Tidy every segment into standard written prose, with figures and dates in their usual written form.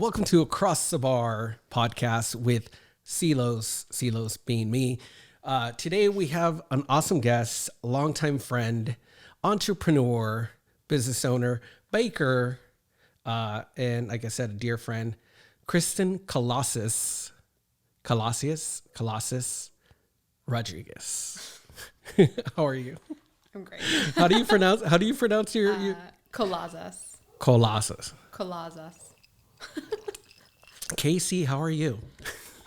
welcome to Across the Bar podcast with thisisclos being me. Today we have an awesome guest, longtime friend, entrepreneur, business owner, baker, and like I said, a dear friend, Kristin Colazas Rodriguez. How are you? I'm great. How do you pronounce your Colazas. Colossus. Casey, how are you?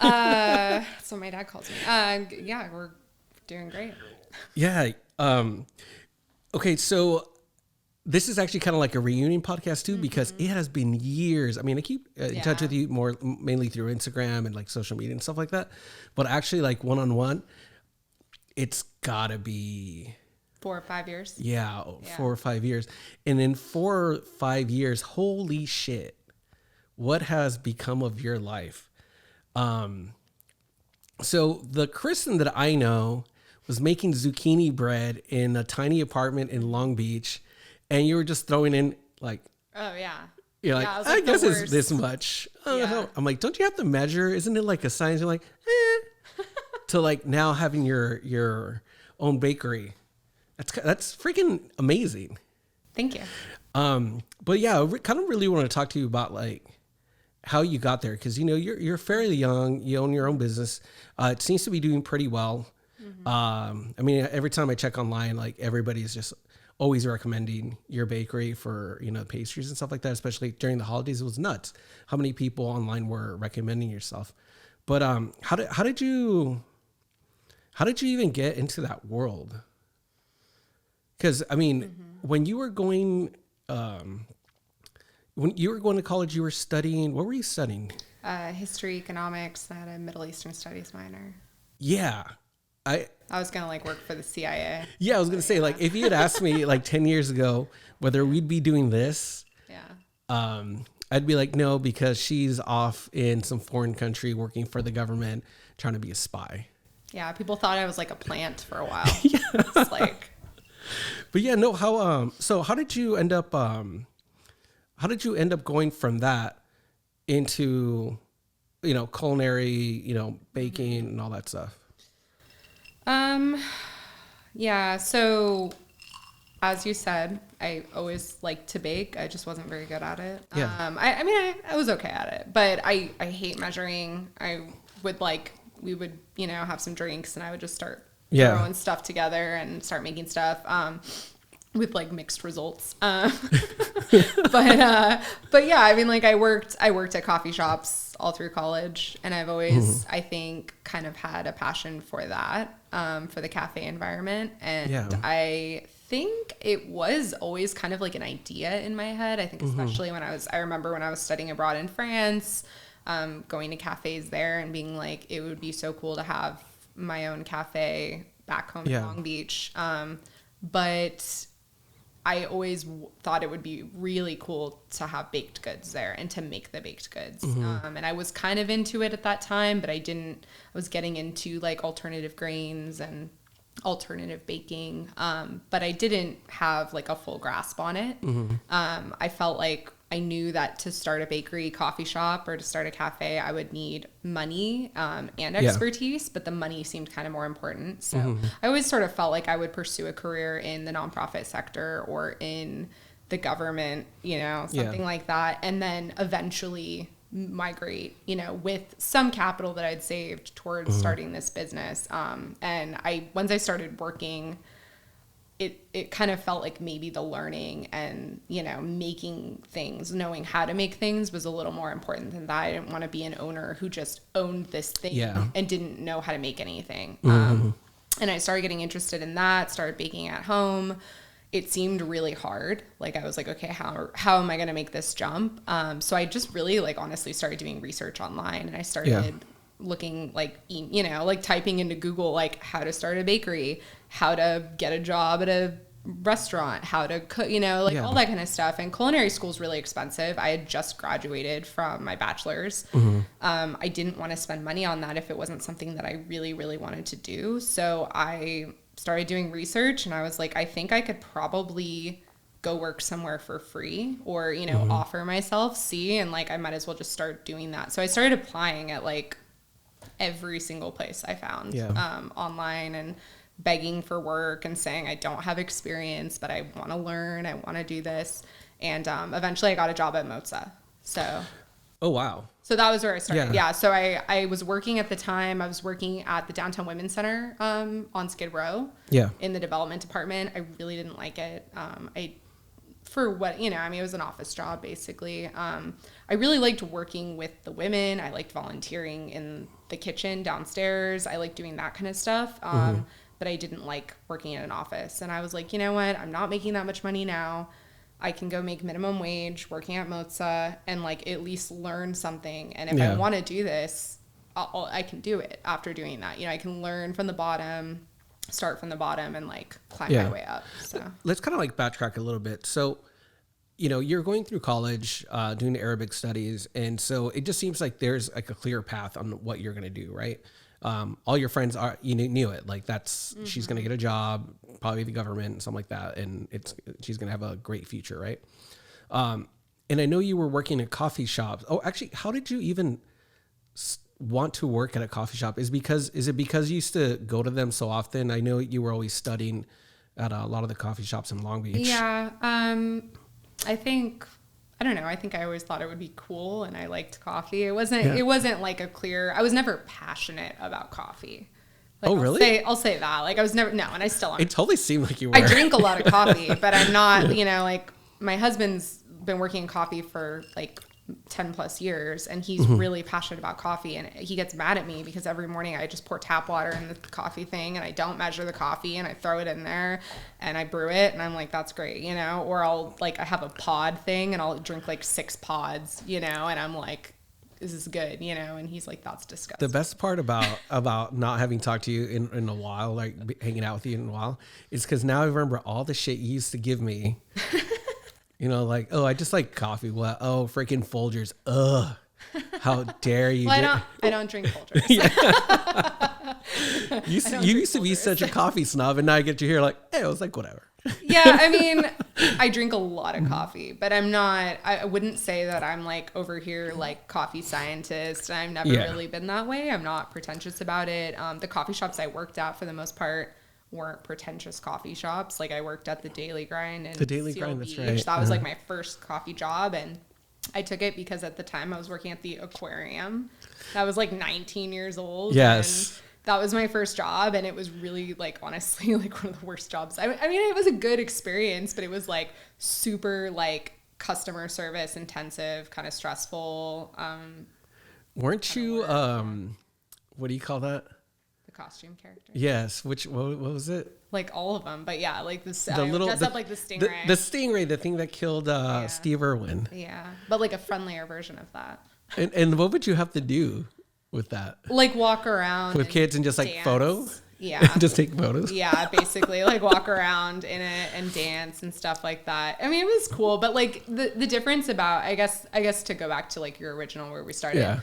So my dad calls me. Yeah, we're doing great. Yeah. Okay, so this is actually kind of like a reunion podcast too, because it has been years. I mean, I keep in touch with you mainly through Instagram and like social media and stuff like that. But actually like one-on-one, it's gotta be 4 or 5 years. Yeah, 4 or 5 years. And in 4 or 5 years, holy shit, what has become of your life? So the Kristin that I know was making zucchini bread in a tiny apartment in Long Beach, and you were just throwing in like, oh yeah, you're like, I guess it's this much. I'm like, don't you have to measure? Isn't it like a science? You're like, to like now having your own bakery. That's freaking amazing. Thank you. But yeah, I kind of really want to talk to you about like how you got there, because you know you're fairly young, you own your own business. It seems to be doing pretty well. I mean, every time I check online, like everybody's just always recommending your bakery for, you know, pastries and stuff like that. Especially during the holidays, it was nuts how many people online were recommending your stuff. But how did you even get into that world? Because I mean, when you were going to college, you were studying. What were you studying? History, economics. I had a Middle Eastern Studies minor. Yeah, I was gonna like work for the CIA. Yeah, I was gonna say like if you had asked me like 10 years ago whether we'd be doing this, I'd be like no, because she's off in some foreign country working for the government, trying to be a spy. Yeah, people thought I was like a plant for a while. It's like. But yeah, no. So how did you end up going from that into, you know, culinary, you know, baking and all that stuff? Yeah. So as you said, I always liked to bake. I just wasn't very good at it. Yeah. I mean, I was okay at it, but I hate measuring. We would, you know, have some drinks and I would just start throwing stuff together and start making stuff, with like mixed results. But yeah, I mean, like I worked at coffee shops all through college, and I've always, I think, kind of had a passion for that, for the cafe environment. And I think it was always kind of like an idea in my head. I think especially I remember when I was studying abroad in France, going to cafes there and being like, it would be so cool to have my own cafe back home in Long Beach. But I always thought it would be really cool to have baked goods there and to make the baked goods. And I was kind of into it at that time, but I was getting into like alternative grains and alternative baking. But I didn't have like a full grasp on it. I felt like I knew that to start a bakery, coffee shop, or to start a cafe, I would need money and expertise, but the money seemed kind of more important. So I always sort of felt like I would pursue a career in the nonprofit sector or in the government, you know, something like that. And then eventually migrate, you know, with some capital that I'd saved towards starting this business. And once I started working, it kind of felt like maybe the learning and, you know, making things, knowing how to make things was a little more important than that. I didn't want to be an owner who just owned this thing and didn't know how to make anything. And I started getting interested in that, started baking at home. It seemed really hard. Like I was like, okay, how am I going to make this jump? So I just really like honestly started doing research online, and I started looking like, you know, like typing into Google, like how to start a bakery, how to get a job at a restaurant, how to cook, you know, like all that kind of stuff. And culinary school is really expensive. I had just graduated from my bachelor's. I didn't want to spend money on that if it wasn't something that I really, really wanted to do. So I started doing research, and I was like, I think I could probably go work somewhere for free or, you know, offer myself, and like, I might as well just start doing that. So I started applying at like every single place I found online and begging for work and saying, I don't have experience, but I want to learn. I want to do this. And eventually I got a job at Mozza. So. Oh, wow. So that was where I started. Yeah. So I was working at the time. I was working at the Downtown Women's Center on Skid Row. Yeah. In the development department. I really didn't like it. For what, you know, I mean, it was an office job basically. I really liked working with the women. I liked volunteering in the kitchen downstairs. I liked doing that kind of stuff. But I didn't like working in an office. And I was like, you know what? I'm not making that much money now. I can go make minimum wage working at Mozza and like at least learn something. And if I want to do this, I can do it after doing that. You know, I can learn from the bottom, start from the bottom and like climb my way up. So let's kind of like backtrack a little bit. So, you know, you're going through college, doing Arabic studies. And so it just seems like there's like a clear path on what you're going to do, right? All your friends knew it. Like that's, she's going to get a job, probably the government and something like that. And she's going to have a great future. Right. And I know you were working at coffee shops. Oh, actually, how did you even want to work at a coffee shop? Is it because you used to go to them so often? I know you were always studying at a lot of the coffee shops in Long Beach. Yeah. I don't know. I think I always thought it would be cool and I liked coffee. It wasn't like I was never passionate about coffee. Like, oh, really? I'll say that. Like I was never, no, and I still aren't. It totally seemed like you were. I drink a lot of coffee, but I'm not, you know, like my husband's been working in coffee for like 10 plus years and he's really passionate about coffee and he gets mad at me because every morning I just pour tap water in the coffee thing and I don't measure the coffee and I throw it in there and I brew it and I'm like, that's great, you know, or I'll like, I have a pod thing and I'll drink like 6 pods, you know, and I'm like, this is good, you know, and he's like, that's disgusting. The best part about not having talked to you in a while, like hanging out with you in a while, is because now I remember all the shit you used to give me. You know, like, oh, I just like coffee. What? Oh, freaking Folgers. Ugh. How dare you? Well, I don't drink Folgers. You used to be such a coffee snob, and now I get you here like, hey, I was like, whatever. Yeah, I mean, I drink a lot of coffee, but I wouldn't say that I'm like over here like coffee scientist. I've never really been that way. I'm not pretentious about it. The coffee shops I worked at for the most part weren't pretentious coffee shops. Like I worked at the Daily Grind and that's right. That was like my first coffee job and I took it because at the time I was working at the aquarium. I was like 19 years old. Yes. And that was my first job and it was really like honestly like one of the worst jobs. I mean it was a good experience, but it was like super like customer service intensive, kind of stressful. Weren't you what do you call that? Costume character. Yes. What was it? Like all of them, but yeah, like dress up like the stingray. The stingray, the thing that killed Steve Irwin. Yeah, but like a friendlier version of that. And what would you have to do with that? Like walk around with kids and just like dance. photo? Yeah. Just take photos? Yeah, basically like walk around in it and dance and stuff like that. I mean, it was cool, but like the difference about, I guess to go back to like your original where we started. Yeah.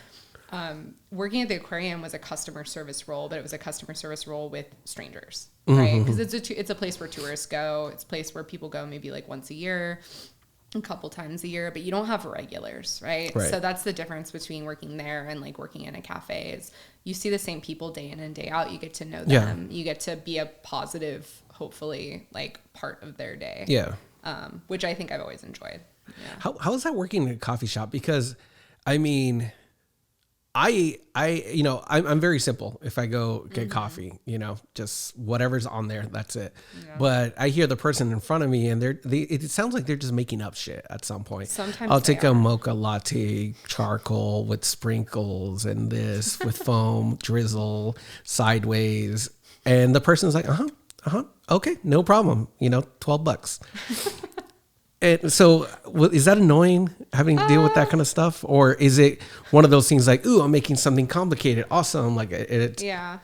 Working at the aquarium was a customer service role, but it was a customer service role with strangers, right? Because it's a place where tourists go. It's a place where people go maybe like once a year, a couple times a year, but you don't have regulars, right? So that's the difference between working there and like working in a cafe is you see the same people day in and day out. You get to know them. You get to be a positive, hopefully, like part of their day. Yeah. Which I think I've always enjoyed. Yeah. How is that working in a coffee shop? Because I mean, I'm very simple. If I go get coffee, you know, just whatever's on there, that's it. Yeah. But I hear the person in front of me and it sounds like they're just making up shit at some point. Sometimes I'll take a mocha latte, charcoal with sprinkles and this with foam, drizzle, sideways. And the person's like, okay, no problem. You know, $12. And so is that annoying having to deal with that kind of stuff? Or is it one of those things like, ooh, I'm making something complicated. Awesome. Like yeah.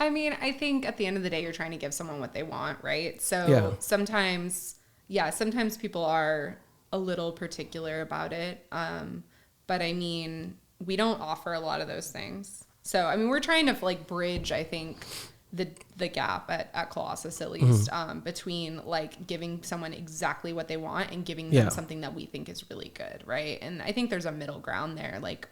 I mean, I think at the end of the day, you're trying to give someone what they want, right? So sometimes people are a little particular about it. But I mean, we don't offer a lot of those things. So, I mean, we're trying to like bridge, I think, the gap at Colossus, at least, between like giving someone exactly what they want and giving them something that we think is really good, right? And I think there's a middle ground there. Like,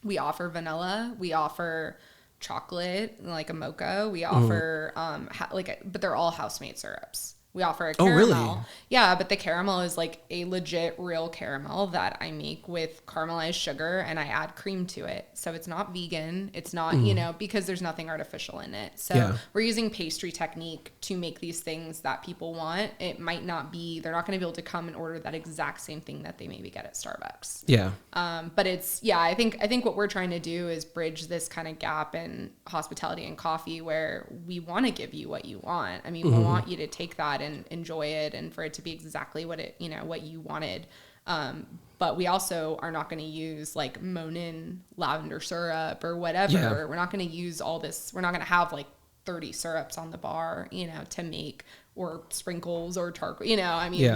we offer vanilla, we offer chocolate, like a mocha, we offer but they're all house-made syrups. We offer a caramel. Oh, really? Yeah, but the caramel is like a legit real caramel that I make with caramelized sugar and I add cream to it. So it's not vegan. It's not, because there's nothing artificial in it. So we're using pastry technique to make these things that people want. It might not be, they're not going to be able to come and order that exact same thing that they maybe get at Starbucks. Yeah. But it's, I think what we're trying to do is bridge this kind of gap in hospitality and coffee where we want to give you what you want. I mean, we want you to take that and enjoy it and for it to be exactly what it, what you wanted. But we also are not going to use like Monin lavender syrup or whatever. Yeah. We're not going to use all this. We're not going to have like 30 syrups on the bar, to make, or sprinkles or charcoal,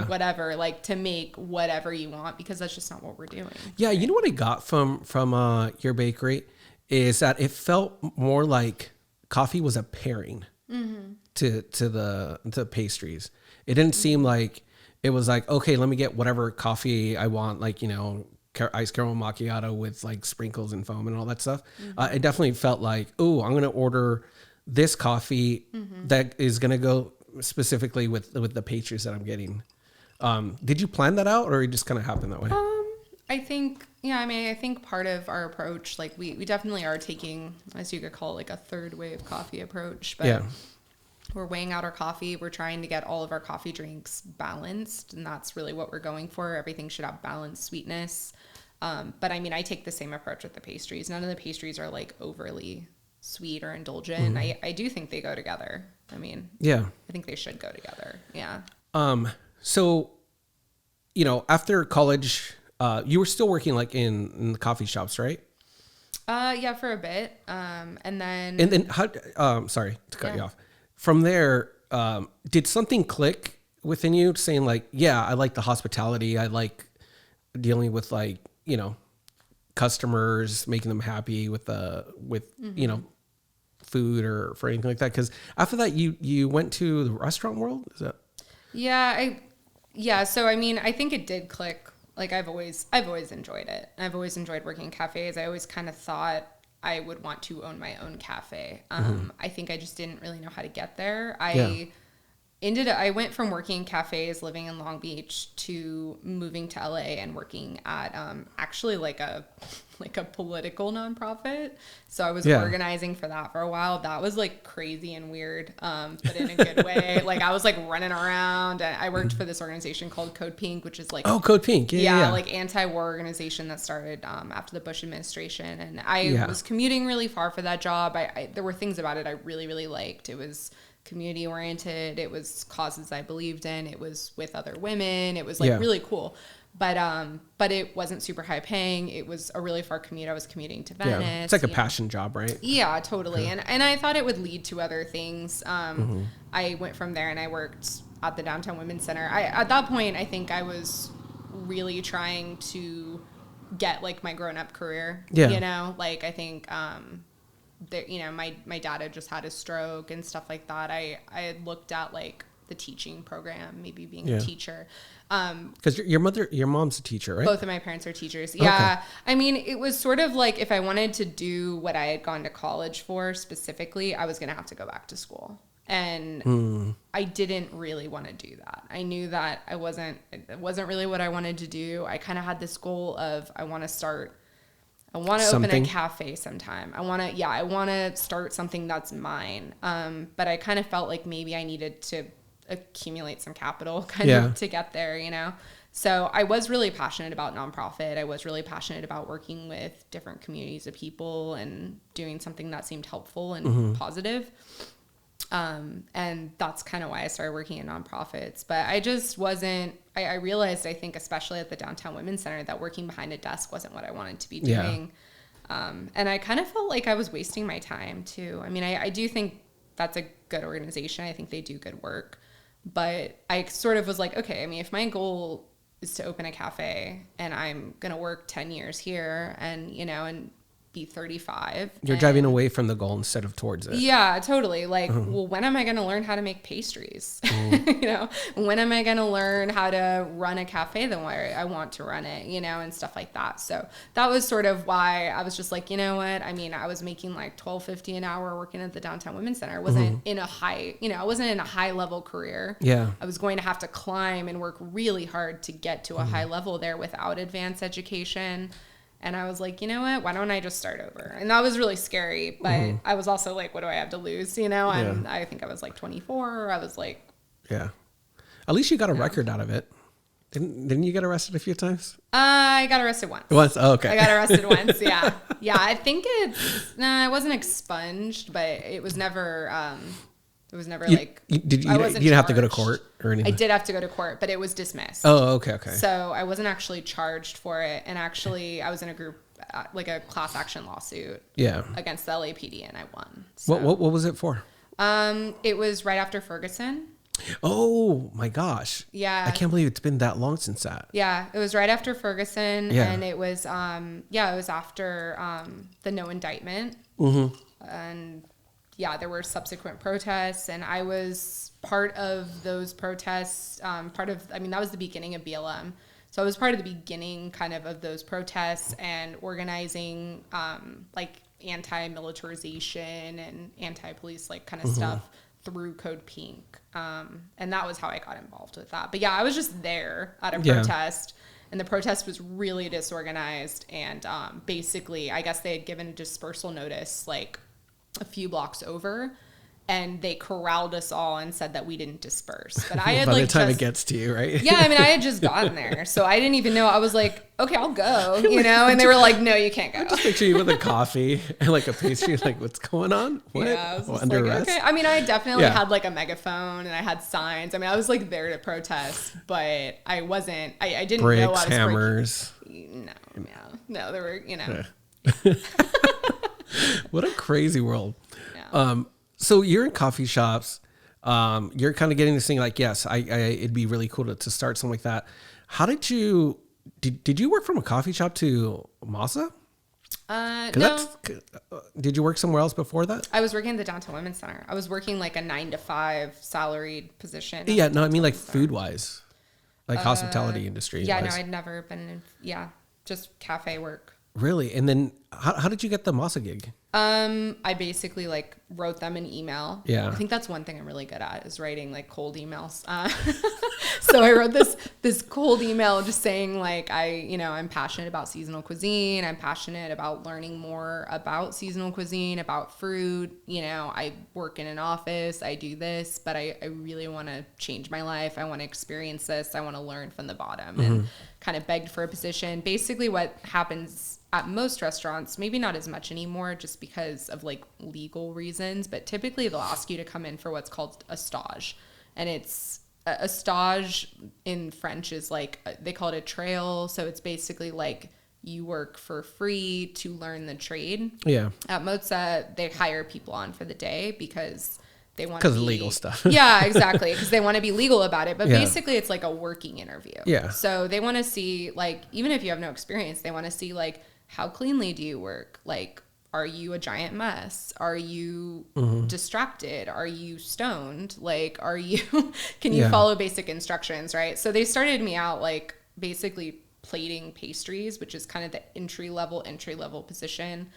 whatever, like to make whatever you want, because that's just not what we're doing. Yeah. Right? You know what I got from your bakery is that it felt more like coffee was a pairing. To the pastries. It didn't seem like it was like, okay, let me get whatever coffee I want, like, iced caramel macchiato with like sprinkles and foam and all that stuff. It definitely felt like, oh, I'm going to order this coffee that is going to go specifically with the pastries that I'm getting. Did you plan that out, or it just kind of happened that way? I think, I think part of our approach, like we definitely are taking, as you could call it, like a third wave coffee approach, but we're weighing out our coffee. We're trying to get all of our coffee drinks balanced, and that's really what we're going for. Everything should have balanced sweetness. But I mean, I take the same approach with the pastries. None of the pastries are like overly sweet or indulgent. I do think they go together. I mean, I think they should go together. Yeah. So, after college, you were still working like in the coffee shops, right? Yeah, for a bit. And then how, sorry to cut you off. From there, did something click within you saying like, yeah, I like the hospitality. I like dealing with like, customers, making them happy with food or for anything like that. Cause after that you went to the restaurant world. Is that? Yeah. So, I mean, I think it did click. Like I've always enjoyed it. I've always enjoyed working in cafes. I always kind of thought I would want to own my own cafe. I think I just didn't really know how to get there. I went from working in cafes, living in Long Beach, to moving to LA and working at actually like a political nonprofit. So I was organizing for that for a while. That was like crazy and weird, but in a good way. Like I was like running around. I worked for this organization called Code Pink, which is like Code Pink, like anti-war organization that started after the Bush administration. And I was commuting really far for that job. There were things about it I really, really liked. It was community oriented. It was causes I believed in. It was with other women. It was like really cool. But it wasn't super high paying. It was a really far commute. I was commuting to Venice. Yeah. It's like a passion job, right? Yeah, totally. Yeah. And I thought it would lead to other things. I went from there and I worked at the Downtown Women's Center. At that point, I think I was really trying to get like my grown up career. Yeah. Like I think, my dad had just had a stroke and stuff like that. I had looked at like the teaching program, maybe being a teacher. Because your mom's a teacher, right? Both of my parents are teachers. Yeah. Okay. I mean, it was sort of like if I wanted to do what I had gone to college for specifically, I was going to have to go back to school. And I didn't really want to do that. I knew that it wasn't really what I wanted to do. I kind of had this goal of I want to open a cafe sometime. I want to start something that's mine. But I kind of felt like maybe I needed to accumulate some capital kind of to get there, So I was really passionate about nonprofit. I was really passionate about working with different communities of people and doing something that seemed helpful and positive. And that's kind of why I started working in nonprofits. But I just wasn't, I realized, I think, especially at the Downtown Women's Center, that working behind a desk wasn't what I wanted to be doing. And I kind of felt like I was wasting my time too. I mean, I do think that's a good organization. I think they do good work. But I sort of was like, okay, I mean, if my goal is to open a cafe and I'm going to work 10 years here and, and be 35. You're driving away from the goal instead of towards it. Yeah, totally. Like, well, when am I going to learn how to make pastries? You know, when am I going to learn how to run a cafe the way I want to run it, you know, and stuff like that. So that was sort of why I was just like, you know what? I mean, I was making like $12.50 an hour working at the Downtown Women's Center. I wasn't in a high, you know, I wasn't in a high level career. Yeah. I was going to have to climb and work really hard to get to a high level there without advanced education. And I was like, you know what? Why don't I just start over? And that was really scary. But I was also like, what do I have to lose? You know, and I think I was like 24. I was like, yeah. At least you got a record out of it. Didn't you get arrested a few times? I got arrested once. Once? Oh, okay. I got arrested once. Yeah. Yeah. I think it wasn't expunged, but it was never, like, you didn't have to go to court or anything? I did have to go to court, but it was dismissed. Oh, okay. So I wasn't actually charged for it. And actually I was in a group, like a class action lawsuit against the LAPD, and I won. So. What was it for? It was right after Ferguson. Oh my gosh. Yeah. I can't believe it's been that long since that. Yeah. It was right after Ferguson. Yeah. And it was, it was after, the no indictment. And yeah, there were subsequent protests, and I was part of those protests. That was the beginning of BLM. So I was part of the beginning kind of those protests and organizing, like anti-militarization and anti-police, like kind of stuff through Code Pink. And that was how I got involved with that. But yeah, I was just there at a protest, and the protest was really disorganized. And basically, I guess they had given a dispersal notice like a few blocks over, and they corralled us all and said that we didn't disperse. But I had by the time it gets to you, right? Yeah, I mean, I had just gotten there, so I didn't even know. I was like, okay, I'll go, you know, and they were like, no, you can't go. I just picture you with a coffee and like a pastry, like, what's going on? What? Yeah, I was just under like, arrest? okay. I mean, I definitely had like a megaphone and I had signs. I mean, I was like there to protest, but I wasn't. I didn't Bricks, know I was hammers. No, there were, you know. What a crazy world. Yeah. So you're in coffee shops. You're kind of getting this thing like, yes, it'd be really cool to start something like that. How did you work from a coffee shop to Masa? No. Did you work somewhere else before that? I was working at the Downtown Women's Center. I was working like a 9-to-5 salaried position. Yeah, no, I mean like food wise, like hospitality industry. Yeah, no, I'd never been in, just cafe work. Really? And then how did you get the Masa gig? I basically like wrote them an email. Yeah. I think that's one thing I'm really good at, is writing like cold emails. So I wrote this cold email just saying like, I'm passionate about seasonal cuisine. I'm passionate about learning more about seasonal cuisine, about fruit. You know, I work in an office, I do this, but I really want to change my life. I want to experience this. I want to learn from the bottom, and kind of begged for a position. Basically what happens at most restaurants, maybe not as much anymore just because of like legal reasons, but typically they'll ask you to come in for what's called a stage. And it's a stage in French is like, they call it a trail. So it's basically like you work for free to learn the trade. Yeah. At Mozza, they hire people on for the day because they want to be, because of legal stuff. Yeah, exactly. Because they want to be legal about it. But basically it's like a working interview. Yeah. So they want to see, like, even if you have no experience, they want to see like, how cleanly do you work? Like, are you a giant mess? Are you distracted? Are you stoned? Like, can you follow basic instructions, right? So they started me out like basically plating pastries, which is kind of the entry level position.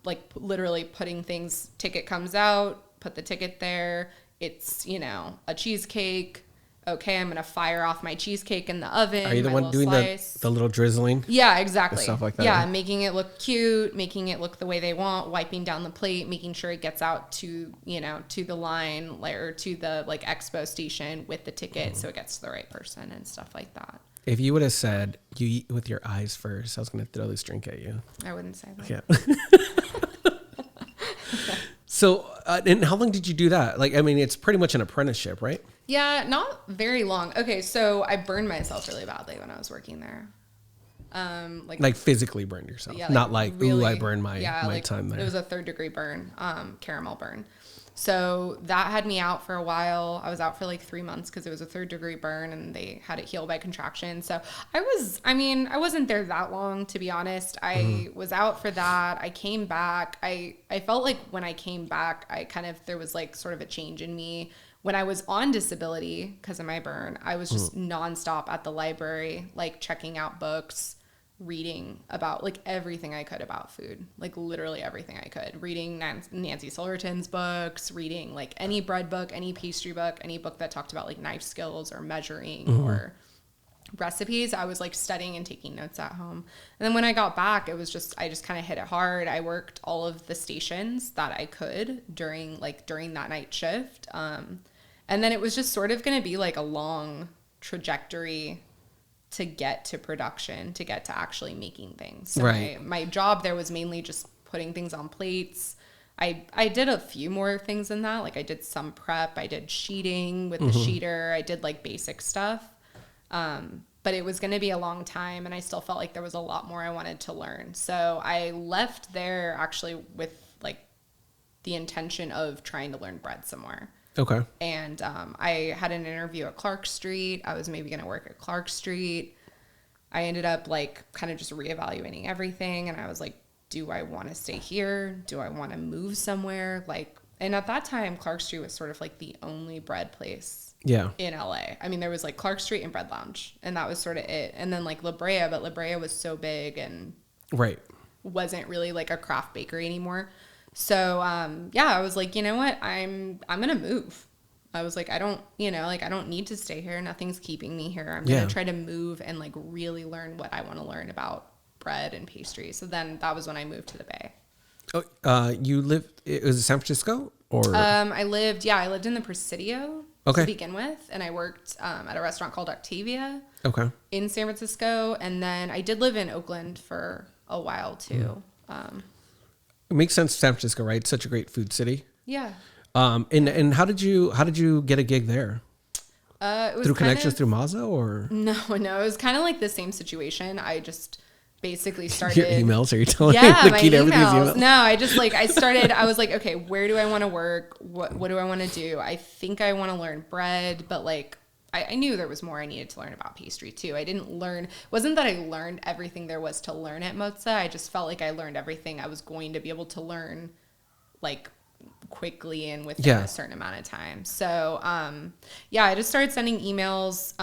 Like literally putting things, ticket comes out, put the ticket there. It's, a cheesecake. Okay, I'm going to fire off my cheesecake in the oven. Are you the one doing the little drizzling? Yeah, exactly. And stuff like that. Yeah, making it look cute, making it look the way they want, wiping down the plate, making sure it gets out to, to the line or to the like expo station with the ticket so it gets to the right person and stuff like that. If you would have said you eat with your eyes first, I was going to throw this drink at you. I wouldn't say that. Yeah. So, and how long did you do that? Like, I mean, it's pretty much an apprenticeship, right? Yeah, not very long. Okay, so I burned myself really badly when I was working there. Like physically burned yourself, not like really, I burned my time there. It was a 3rd-degree burn, caramel burn. So that had me out for a while. I was out for like 3 months because it was a 3rd-degree burn and they had it heal by contraction. So I wasn't there that long, to be honest. I was out for that. I came back. I felt like when I came back, there was like sort of a change in me. When I was on disability because of my burn, I was just nonstop at the library, like checking out books, reading about like everything I could about food, like literally everything I could, reading Nancy Silverton's books, reading like any bread book, any pastry book, any book that talked about like knife skills or measuring or recipes. I was like studying and taking notes at home. And then when I got back, I just kind of hit it hard. I worked all of the stations that I could during that night shift. And then it was just sort of going to be like a long trajectory to get to production, to get to actually making things. So my job there was mainly just putting things on plates. I did a few more things than that. Like I did some prep. I did sheeting with the sheeter. I did like basic stuff. But it was going to be a long time and I still felt like there was a lot more I wanted to learn. So I left there actually with like the intention of trying to learn bread somewhere. Okay. And I had an interview at Clark Street. I was maybe going to work at Clark Street. I ended up like kind of just reevaluating everything. And I was like, do I want to stay here? Do I want to move somewhere? And at that time, Clark Street was sort of like the only bread place in LA. I mean, there was like Clark Street and Bread Lounge, and that was sort of it. And then like La Brea, but La Brea was so big and wasn't really like a craft bakery anymore. So, I was like, you know what? I'm going to move. I was like, I don't need to stay here. Nothing's keeping me here. I'm going to try to move and like really learn what I want to learn about bread and pastry. So then that was when I moved to the Bay. Oh, it was San Francisco or? I lived in the Presidio to begin with. And I worked, at a restaurant called Octavia in San Francisco. And then I did live in Oakland for a while too. It makes sense, San Francisco, right? Such a great food city. Yeah. And how did you get a gig there? It was through connections through Mazza or? No. It was kind of like the same situation. I just basically started. Your emails? Are you telling me? Yeah, my emails. No, I was like, okay, where do I want to work? What do I want to do? I think I want to learn bread, but like, I knew there was more I needed to learn about pastry too. Wasn't that I learned everything there was to learn at Mozza. I just felt like I learned everything I was going to be able to learn like quickly and within a certain amount of time. So, I just started sending emails.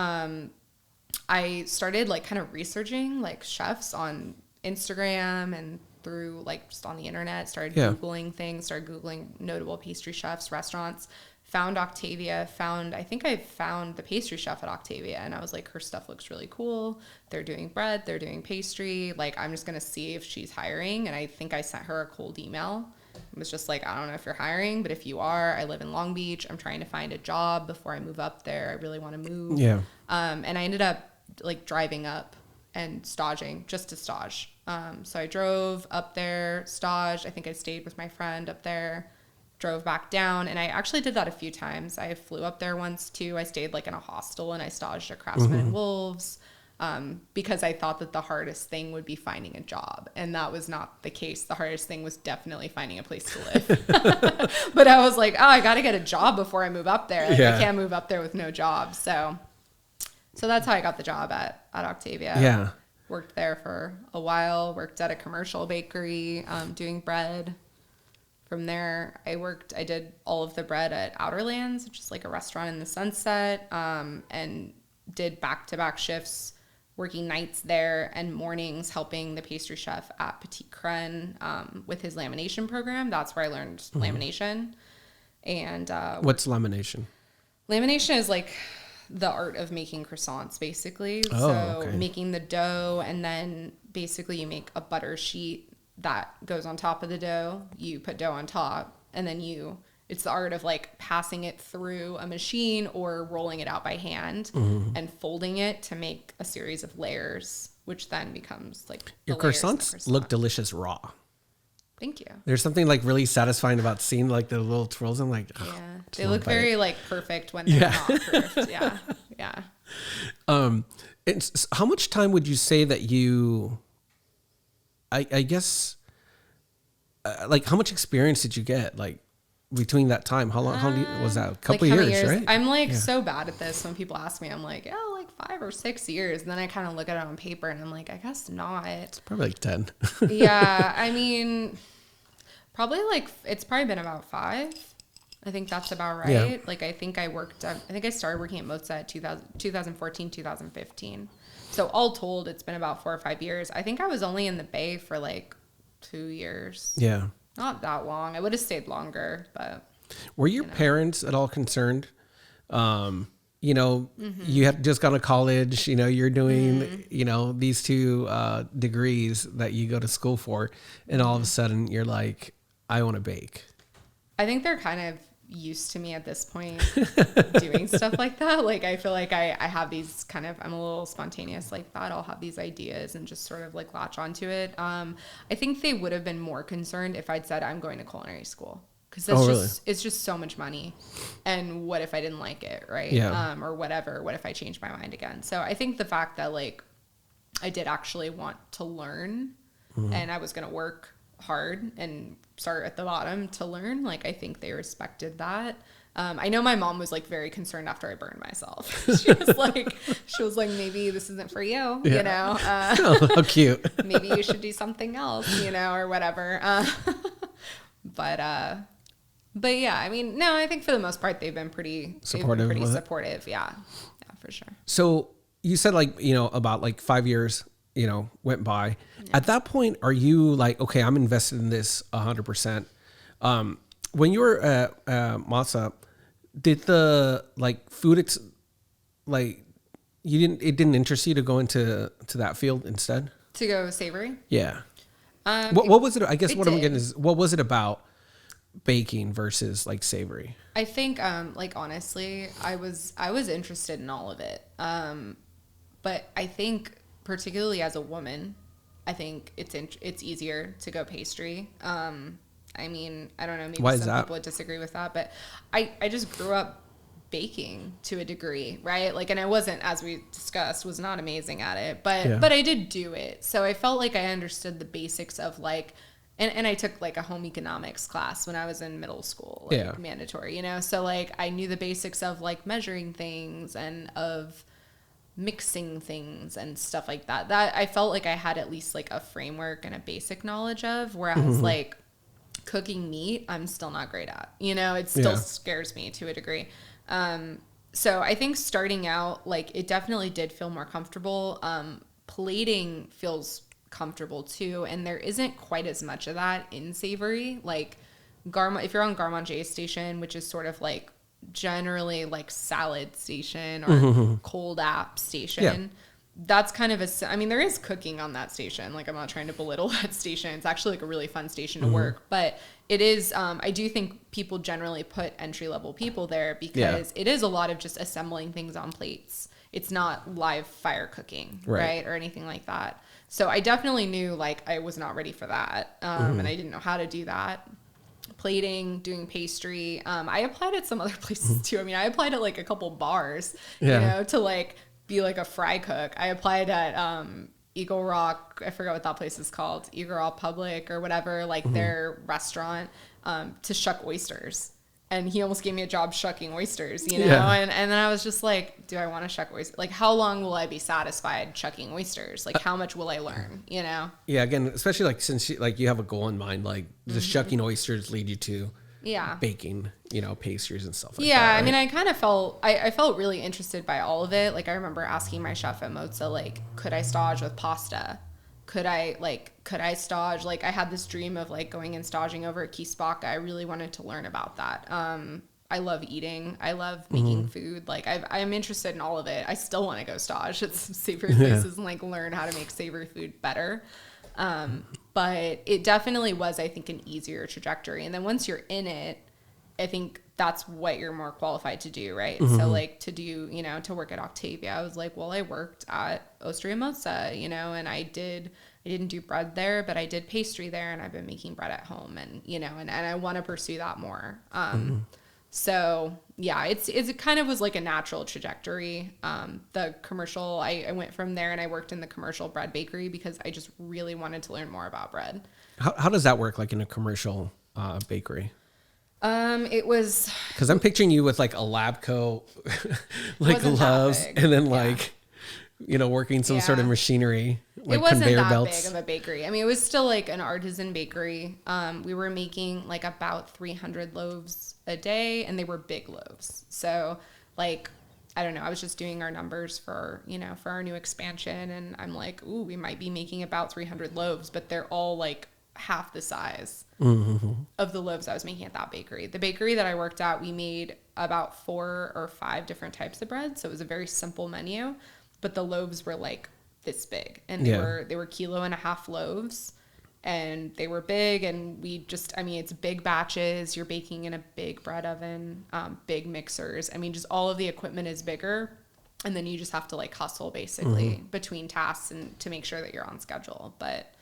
I started like kind of researching like chefs on Instagram and through like just on the internet, started Googling things, started Googling notable pastry chefs, restaurants. Found Octavia, I think I found the pastry chef at Octavia, and I was like, her stuff looks really cool. They're doing bread, they're doing pastry. Like, I'm just going to see if she's hiring. And I think I sent her a cold email. It was just like, I don't know if you're hiring, but if you are, I live in Long Beach. I'm trying to find a job before I move up there. I really want to move. Yeah. And I ended up like driving up and staging just to stage. So I drove up there, staged. I think I stayed with my friend up there. Drove back down, and I actually did that a few times. I flew up there once too. I stayed like in a hostel and I staged at Craftsman and Wolves because I thought that the hardest thing would be finding a job, and that was not the case. The hardest thing was definitely finding a place to live. But I was like, oh, I got to get a job before I move up there. Like, I can't move up there with no job. So that's how I got the job at Octavia. Yeah. Worked there for a while. Worked at a commercial bakery doing bread. From there, I did all of the bread at Outerlands, which is like a restaurant in the Sunset, and did back-to-back shifts, working nights there and mornings helping the pastry chef at Petit Crène with his lamination program. That's where I learned lamination. And what's lamination? Lamination is like the art of making croissants, basically. Making the dough, and then basically you make a butter sheet that goes on top of the dough. You put dough on top, and then it's the art of like passing it through a machine or rolling it out by hand and folding it to make a series of layers, which then becomes like your croissants look delicious raw. Thank you. There's something like really satisfying about seeing like the little twirls. I'm like, they look very like perfect when they're not perfect. Yeah. How much time would you say that you? I guess, like, how much experience did you get? Like, between that time? How long, was that? A couple of years, right? I'm like so bad at this. When people ask me, I'm like, yeah, like 5 or 6 years. And then I kind of look at it on paper and I'm like, I guess not. It's probably like 10. Yeah. I mean, probably like, it's probably been about 5. I think that's about right. Yeah. Like, I think I started working at Mozza 2014, 2015. So all told, it's been about 4 or 5 years. I think I was only in the Bay for like 2 years. Yeah. Not that long. I would have stayed longer, but. Were your parents at all concerned? You had just gone to college, you're doing, these 2 degrees that you go to school for. And all of a sudden you're like, I want to bake. I think they're kind of used to me at this point doing stuff like that. Like, I feel like I have these I'm a little spontaneous like that. I'll have these ideas and just sort of like latch onto it. I think they would have been more concerned if I'd said I'm going to culinary school, because it's just so much money. And what if I didn't like it, right? Yeah. Or whatever. What if I changed my mind again? So I think the fact that like I did actually want to learn and I was going to work hard and start at the bottom to learn, like I think they respected that. I know my mom was like very concerned after I burned myself. She was like, maybe this isn't for you, Oh, how cute. Maybe you should do something else, or whatever. But yeah, I mean, no, I think for the most part they've been pretty supportive. Yeah, for sure. So you said about like 5 years went by. Yeah. At that point, are you like, okay, I'm invested in this 100%? When you were at Mozza, did the food, it didn't interest you to go into that field instead? To go savory? Yeah. What was it? I guess what I'm getting is, what was it about baking versus like savory? I think, honestly, I was interested in all of it. But I think, particularly as a woman, I think it's easier to go pastry. I mean, I don't know, maybe some people would disagree with that, but I just grew up baking to a degree, right? Like, and I wasn't, as we discussed, was not amazing at it, but I did do it. So I felt like I understood the basics of like, and I took like a home economics class when I was in middle school, mandatory, so like I knew the basics of like measuring things and of mixing things and stuff like that I felt like I had at least like a framework and a basic knowledge of, whereas like cooking meat, I'm still not great at, it still scares me to a degree. So I think starting out, like, it definitely did feel more comfortable. Plating feels comfortable too. And there isn't quite as much of that in savory. Like if you're on Garmanger station, which is sort of like generally like salad station or cold app station, that's kind of there is cooking on that station. Like, I'm not trying to belittle that station. It's actually like a really fun station to work, but it is, I do think people generally put entry-level people there because it is a lot of just assembling things on plates. It's not live fire cooking, right? Or anything like that. So I definitely knew like I was not ready for that. And I didn't know how to do that. Plating, doing pastry. I applied at some other places too. I mean, I applied at like a couple bars, to like be like a fry cook. I applied at Eagle Rock. I forgot what that place is called. Eagle Rock Public or whatever, like their restaurant, to shuck oysters. And he almost gave me a job shucking oysters, and then I was just like, do I want to shuck oysters? Like, how long will I be satisfied shucking oysters? Like, how much will I learn, Yeah, again, especially like since you have a goal in mind, like the shucking oysters lead you to baking, pastries and stuff like that. Yeah, right? I mean, I kind of felt, I felt really interested by all of it. Like, I remember asking my chef at Mozza, like, could I stage with pasta? Could I stage? Like, I had this dream of like going and staging over at Kiesbach. I really wanted to learn about that. I love eting. I love making food. Like, I'm interested in all of it. I still want to go stage at some savory places and like learn how to make savory food better. But it definitely was, I think, an easier trajectory. And then once you're in it, I think that's what you're more qualified to do, right? So like to do, to work at Octavia, I was like, well, I worked at Osteria Mozza, and I didn't do bread there, but I did pastry there, and I've been making bread at home, and and I want to pursue that more. So yeah, it kind of was like a natural trajectory. The commercial, I went from there and I worked in the commercial bread bakery because I just really wanted to learn more about bread. How does that work, like in a commercial bakery? It was, because I'm picturing you with like a lab coat, like gloves, and then like, working some sort of machinery, like it wasn't conveyor that belts. big of a bakery. I mean, it was still like an artisan bakery. We were making like about 300 loaves a day, and they were big loaves. So like, I don't know, I was just doing our numbers for our new expansion, and I'm like, ooh, we might be making about 300 loaves, but they're all like half the size of the loaves I was making at that bakery. The bakery that I worked at, we made about 4 or 5 different types of bread. So it was a very simple menu, but the loaves were like this big, and they were 1.5 kilo loaves, and they were big. And it's big batches. You're baking in a big bread oven, big mixers. I mean, just all of the equipment is bigger. And then you just have to like hustle basically between tasks and to make sure that you're on schedule. But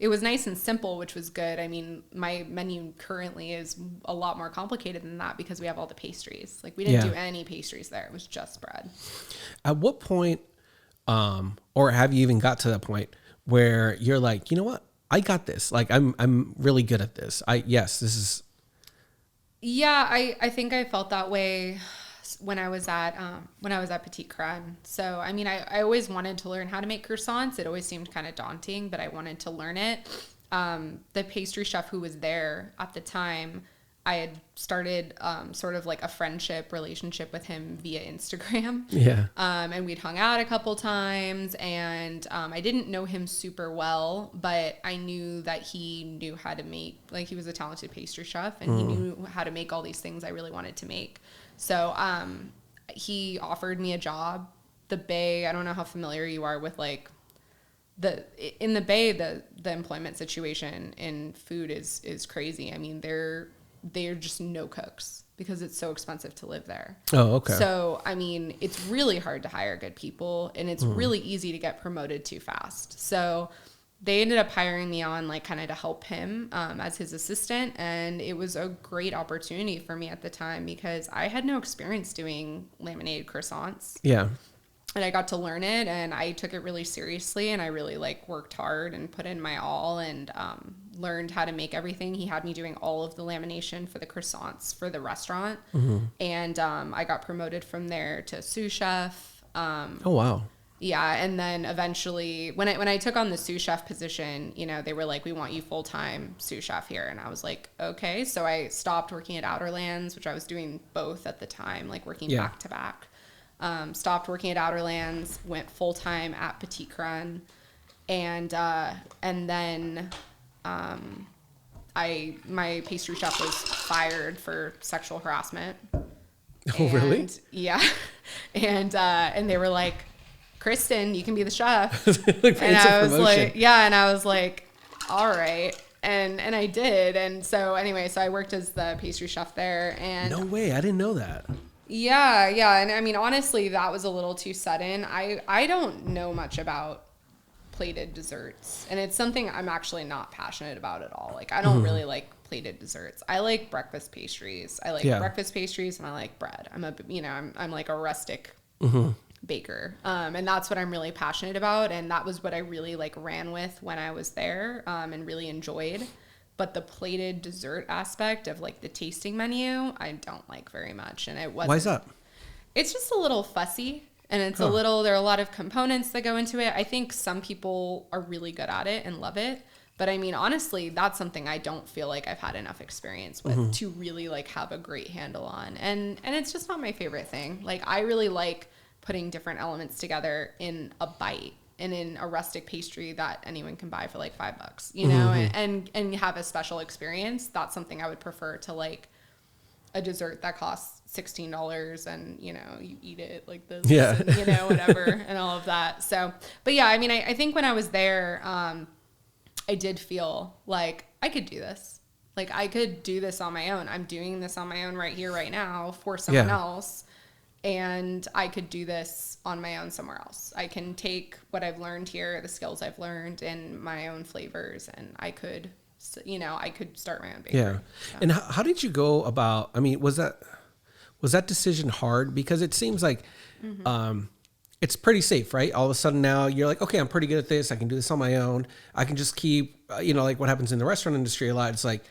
it was nice and simple, which was good. I mean, my menu currently is a lot more complicated than that because we have all the pastries. Like, we didn't do any pastries there. It was just bread. At what point, or have you even got to that point where you're like, you know what? I got this. Like, I'm really good at this. This is. Yeah, I think I felt that way when I was at Petit Crâne. So, I mean, I always wanted to learn how to make croissants. It always seemed kind of daunting, but I wanted to learn it. The pastry chef who was there at the time, I had started sort of like a relationship with him via Instagram. Yeah. And we'd hung out a couple times, and I didn't know him super well, but I knew that he knew how to make, like, he was a talented pastry chef, and he knew how to make all these things I really wanted to make. So he offered me a job. The Bay, I don't know how familiar you are with like in the Bay, the employment situation in food is crazy. I mean, they're just no cooks because it's so expensive to live there. Oh, okay. So, I mean, it's really hard to hire good people, and it's really easy to get promoted too fast. So they ended up hiring me on, like, kind of to help him as his assistant. And it was a great opportunity for me at the time because I had no experience doing laminated croissants. Yeah. And I got to learn it, and I took it really seriously, and I really like worked hard and put in my all, and learned how to make everything. He had me doing all of the lamination for the croissants for the restaurant. And I got promoted from there to sous chef. Oh, wow. Yeah, and then eventually, when I took on the sous chef position, they were like, we want you full-time sous chef here. And I was like, okay. So I stopped working at Outerlands, which I was doing both at the time, like working back to back. Stopped working at Outerlands, went full-time at Petit Crâne. And then my pastry chef was fired for sexual harassment. Oh, really? Yeah. And they were like, Kristin, you can be the chef. Like, and I was like, yeah. And I was like, all right. And I did. And so anyway, so I worked as the pastry chef there. And no way. I didn't know that. Yeah. Yeah. And I mean, honestly, that was a little too sudden. I don't know much about plated desserts, and it's something I'm actually not passionate about at all. Like, I don't really like plated desserts. I like breakfast pastries. I like breakfast pastries, and I like bread. I'm like a rustic baker. And that's what I'm really passionate about. And that was what I really like ran with when I was there, and really enjoyed. But the plated dessert aspect of like the tasting menu, I don't like very much. And it wasn't. Why is that? It's just a little fussy, and it's there are a lot of components that go into it. I think some people are really good at it and love it. But I mean, honestly, that's something I don't feel like I've had enough experience with to really like have a great handle on. And it's just not my favorite thing. Like, I really like putting different elements together in a bite and in a rustic pastry that anyone can buy for like $5, you know, and have a special experience. That's something I would prefer to like a dessert that costs $16 and, you know, you eat it like this, and, you know, whatever, and all of that. So, but yeah, I mean, I think when I was there, I did feel like I could do this. Like, I could do this on my own. I'm doing this on my own right here, right now for someone else. And I could do this on my own somewhere else. I can take what I've learned here, the skills I've learned, and my own flavors, and I could, you know, I could start my own bakery. Yeah. So. And how did you go about, I mean, was that decision hard? Because it seems like it's pretty safe, right? All of a sudden now you're like, okay, I'm pretty good at this. I can do this on my own. I can just keep, you know, like what happens in the restaurant industry a lot. It's like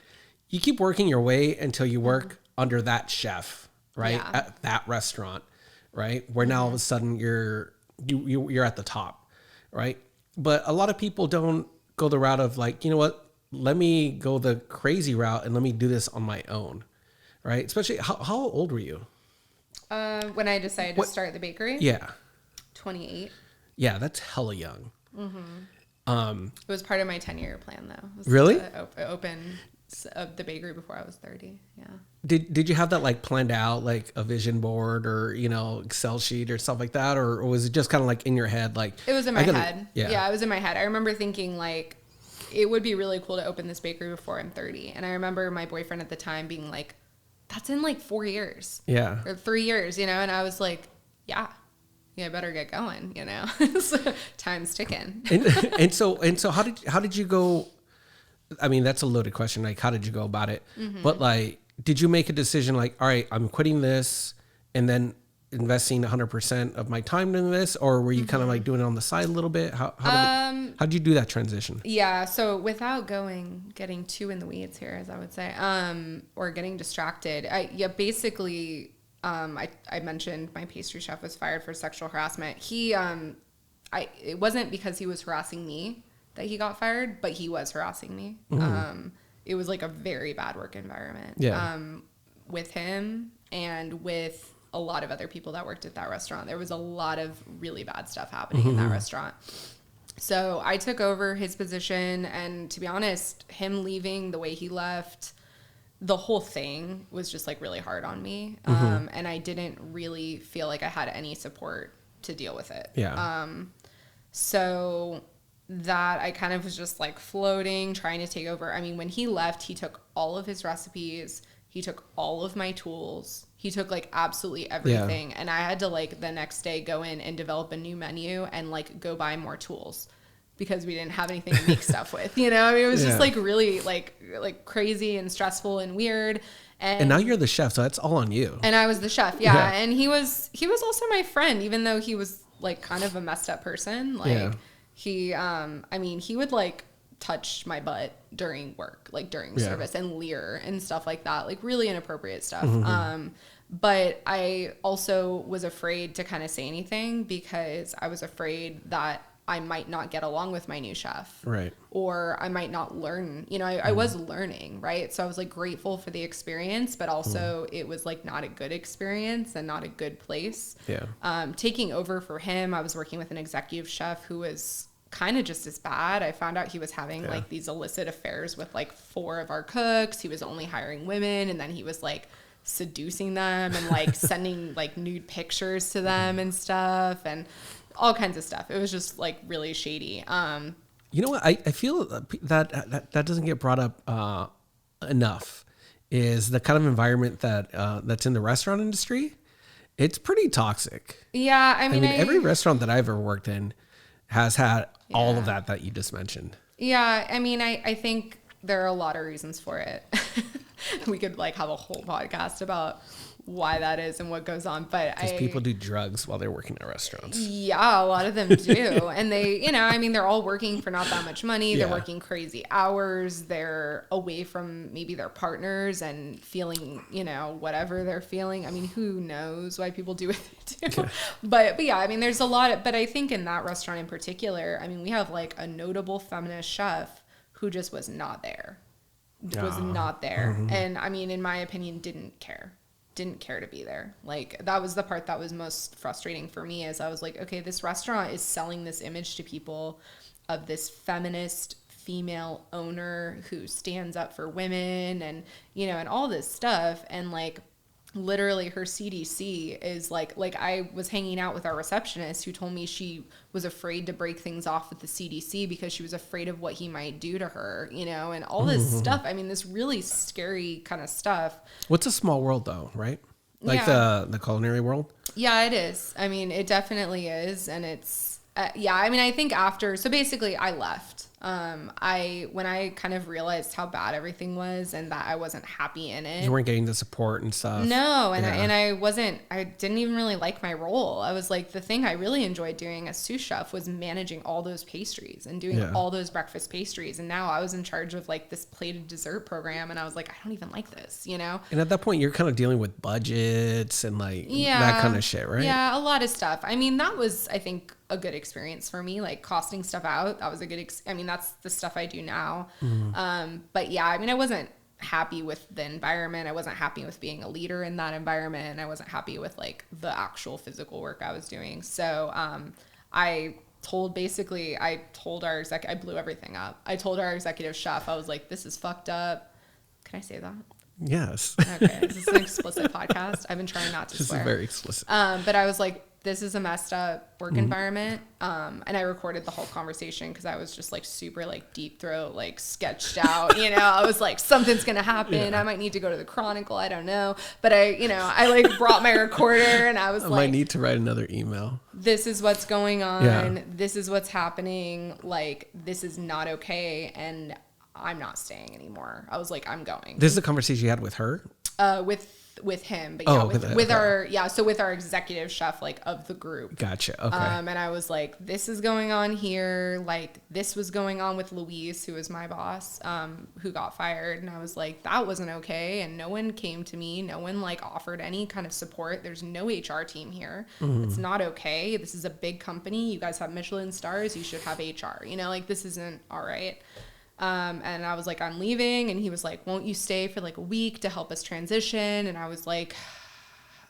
you keep working your way until you work under that chef, right? Yeah. At that restaurant, right? Where now all of a sudden you're at the top, right? But a lot of people don't go the route of like, you know what? Let me go the crazy route and let me do this on my own, right? Especially, how old were you? When I decided to start the bakery? Yeah. 28. Yeah, that's hella young. It was part of my 10-year plan, though. It was Really? to open the bakery before I was 30. Yeah. Did you have that like planned out, like a vision board or, you know, Excel sheet or stuff like that? Or was it just kind of like in your head? Like it was in my head. Yeah, it was in my head. I remember thinking like, it would be really cool to open this bakery before I'm 30. And I remember my boyfriend at the time being like, that's in like 4 years. Yeah. Or 3 years, you know? And I was like, yeah, I better get going, you know? So, time's ticking. and so how did you go? I mean, that's a loaded question. Like, how did you go about it? But like, did you make a decision like, all right, I'm quitting this and then investing 100% of my time in this? Or were you kind of like doing it on the side a little bit? How did you do that transition? Yeah. So without getting too in the weeds here, as I would say, or getting distracted, basically, I mentioned my pastry chef was fired for sexual harassment. It wasn't because he was harassing me that he got fired, but he was harassing me. It was like a very bad work environment. Yeah. With him and with a lot of other people that worked at that restaurant. There was a lot of really bad stuff happening in that restaurant. So I took over his position, and to be honest, him leaving the way he left, the whole thing was just like really hard on me. And I didn't really feel like I had any support to deal with it. Yeah. So that I kind of was just like floating, trying to take over. I mean, when he left, he took all of his recipes, he took all of my tools, he took like absolutely everything. Yeah. And I had to like the next day go in and develop a new menu and like go buy more tools because we didn't have anything to make stuff with, you know? I mean, it was just like really like crazy and stressful and weird. And now you're the chef, so that's all on you. And I was the chef. Yeah. And he was also my friend, even though he was like kind of a messed up person. Like he, I mean, he would like touch my butt during work, like during service, and leer and stuff like that, like really inappropriate stuff. But I also was afraid to kind of say anything because I was afraid that I might not get along with my new chef. Right. Or I might not learn, you know, I was learning, right? So I was like grateful for the experience, but also it was like not a good experience and not a good place. Yeah. Taking over for him, I was working with an executive chef who was kind of just as bad. I found out he was having like these illicit affairs with like 4 of our cooks. He was only hiring women, and then he was like seducing them and like sending like nude pictures to them and stuff and all kinds of stuff. It was just like really shady. You know what? I feel that doesn't get brought up enough is the kind of environment that's in the restaurant industry. It's pretty toxic. Yeah. I mean, every restaurant that I've ever worked in has had all of that you just mentioned. Yeah. I mean, I think there are a lot of reasons for it. We could like have a whole podcast about why that is and what goes on, but because people do drugs while they're working at restaurants. Yeah, a lot of them do. And they, you know, I mean, they're all working for not that much money. They're working crazy hours. They're away from maybe their partners and feeling, you know, whatever they're feeling. I mean, who knows why people do what they do. But yeah, I mean, there's a lot but I think in that restaurant in particular, I mean, we have like a notable feminist chef who just was not there. And I mean, in my opinion, didn't care to be there. Like, that was the part that was most frustrating for me, is I was like, okay, this restaurant is selling this image to people of this feminist female owner who stands up for women and, you know, and all this stuff. And like, literally her CDC is like I was hanging out with our receptionist who told me she was afraid to break things off with the CDC because she was afraid of what he might do to her, you know, and all this stuff. I mean, this really scary kind of stuff. What's a small world though, right? Like the culinary world? Yeah, it is. I mean, it definitely is. And it's, I mean, I think so basically I left. When I kind of realized how bad everything was and that I wasn't happy in it. You weren't getting the support and stuff. No, and I didn't even really like my role. I was like, the thing I really enjoyed doing as sous chef was managing all those pastries and doing all those breakfast pastries. And now I was in charge of like this plated dessert program, and I was like, I don't even like this, you know? And at that point, you're kind of dealing with budgets and like that kind of shit, right? Yeah, a lot of stuff. I mean, that was, I think, a good experience for me, like costing stuff out. That was a good, that's the stuff I do now. But yeah, I mean, I wasn't happy with the environment. I wasn't happy with being a leader in that environment. I wasn't happy with like the actual physical work I was doing. So, I told our I blew everything up. I told our executive chef, I was like, this is fucked up. Can I say that? Yes. Okay. This is an explicit podcast. I've been trying not to swear. This is very explicit. But I was like, this is a messed up work environment. And I recorded the whole conversation because I was just like super like deep throat, like sketched out, you know, I was like, something's going to happen. Yeah. I might need to go to the Chronicle. I don't know. But I like brought my recorder and I was I might need to write another email. This is what's going on. Yeah. This is what's happening. Like, this is not okay. And I'm not staying anymore. I was like, I'm going. This is a conversation you had with her? With him, but yeah, with our executive chef, like of the group. Gotcha. Okay. And I was like, this is going on here. Like, this was going on with Luis, who was my boss, who got fired. And I was like, that wasn't okay. And no one came to me. No one like offered any kind of support. There's no HR team here. It's not okay. This is a big company. You guys have Michelin stars. You should have HR, you know, like this isn't all right. And I was like, I'm leaving. And he was like, won't you stay for like a week to help us transition? And I was like,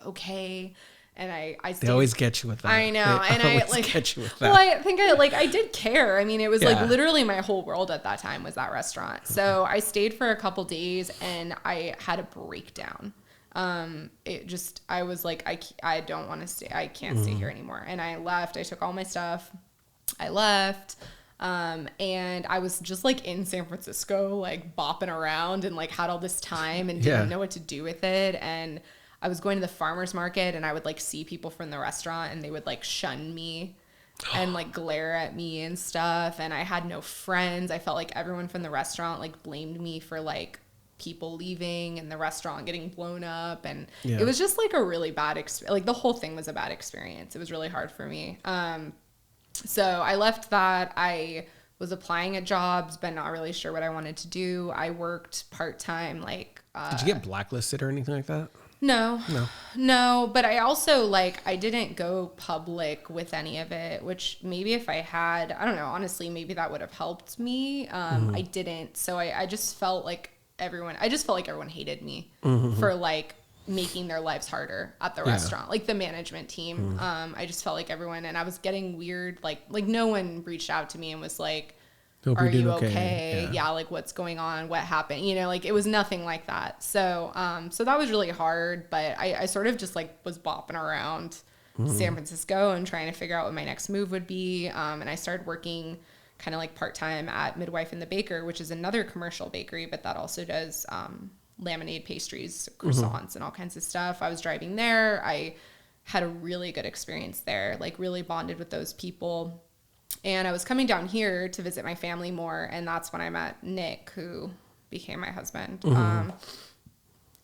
okay. And I stayed. They always get you with that. I know. And I like get you with that. Well, I think I did care. I mean, it was like literally my whole world at that time was that restaurant. So I stayed for a couple days and I had a breakdown. I was like, I don't want to stay. I can't stay here anymore. And I left. I took all my stuff. I left. And I was just like in San Francisco, like bopping around and like had all this time and didn't know what to do with it. And I was going to the farmer's market and I would like see people from the restaurant and they would like shun me and like glare at me and stuff. And I had no friends. I felt like everyone from the restaurant like blamed me for like people leaving and the restaurant getting blown up. And it was just like a really bad experience. Like the whole thing was a bad experience. It was really hard for me. So I left that. I was applying at jobs, but not really sure what I wanted to do. I worked part-time, like... Did you get blacklisted or anything like that? No, but I also, like, I didn't go public with any of it, which maybe if I had, I don't know, honestly, maybe that would have helped me. I didn't. So I just felt like everyone hated me for, like, making their lives harder at the restaurant, like the management team. I just felt like everyone, and I was getting weird, like no one reached out to me and was like, are you okay? Yeah, like what's going on? What happened? You know, like it was nothing like that. So that was really hard, but I sort of just like was bopping around San Francisco and trying to figure out what my next move would be. And I started working kind of like part-time at Midwife and the Baker, which is another commercial bakery, but that also does, laminated pastries, croissants, and all kinds of stuff. I was driving there. I had a really good experience there, like really bonded with those people. And I was coming down here to visit my family more. And that's when I met Nick, who became my husband.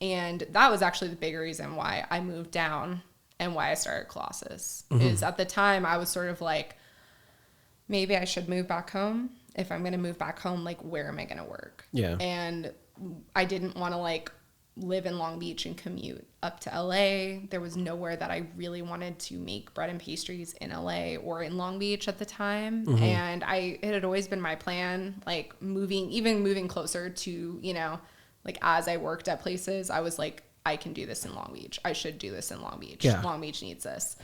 And that was actually the big reason why I moved down and why I started Colossus. Is at the time I was sort of like, maybe I should move back home. If I'm going to move back home, like where am I going to work? Yeah. And I didn't want to like live in Long Beach and commute up to LA. There was nowhere that I really wanted to make bread and pastries in LA or in Long Beach at the time. And it had always been my plan, like moving closer to, you know, like as I worked at places, I was like, I can do this in Long Beach. I should do this in Long Beach. Yeah. Long Beach needs this.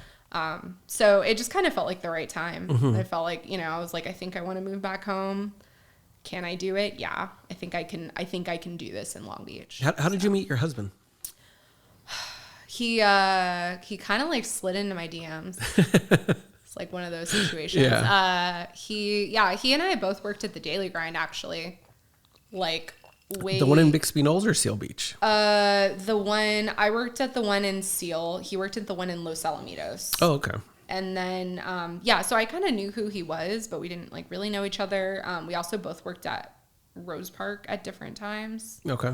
So it just kind of felt like the right time. I felt like, you know, I was like, I think I want to move back home. Can I do it? Yeah, I think I can do this in Long Beach. How did you meet your husband? He kind of like slid into my DMs. It's like one of those situations. He and I both worked at the Daily Grind actually. Like the one in Bixby Knolls or Seal Beach? I worked at the one in Seal. He worked at the one in Los Alamitos. Oh, okay. And then, so I kind of knew who he was, but we didn't like really know each other. We also both worked at Rose Park at different times. Okay.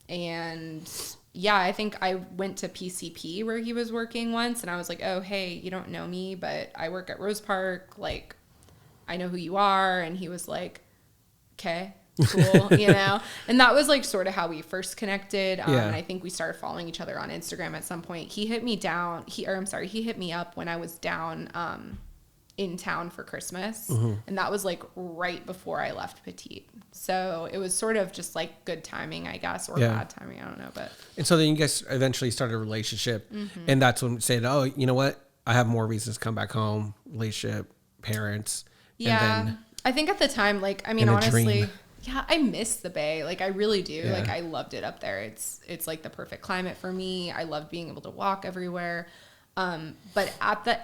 And yeah, I think I went to PCP where he was working once, and I was like, oh, hey, you don't know me, but I work at Rose Park. Like, I know who you are. And he was like, okay, cool, you know? And that was like sort of how we first connected. And I think we started following each other on Instagram at some point. He hit me up when I was down in town for Christmas. And that was like right before I left Petite. So it was sort of just like good timing, I guess, or bad timing. I don't know. And so then you guys eventually started a relationship. And that's when you said, oh, you know what? I have more reasons to come back home, relationship, parents. Yeah. And then, I think at the time, like, I mean, honestly, I miss the Bay. Like, I really do. Yeah. Like, I loved it up there. It's like the perfect climate for me. I loved being able to walk everywhere. But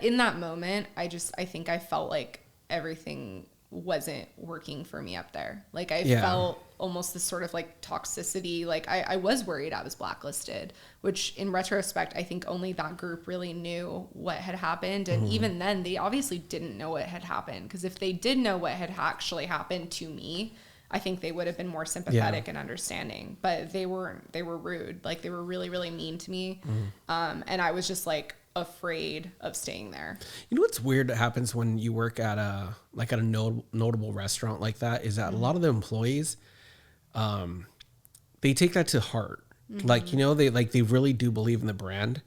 in that moment, I think I felt like everything wasn't working for me up there. Like, I felt almost this sort of like toxicity. Like, I was worried I was blacklisted, which in retrospect, I think only that group really knew what had happened. And even then, they obviously didn't know what had happened, because if they did know what had actually happened to me, I think they would have been more sympathetic and understanding. But they weren't. They were rude. Like, they were really, really mean to me. And I was just like afraid of staying there. You know what's weird that happens when you work at a notable restaurant like that is that a lot of the employees, they take that to heart. Like, you know, they really do believe in the brand.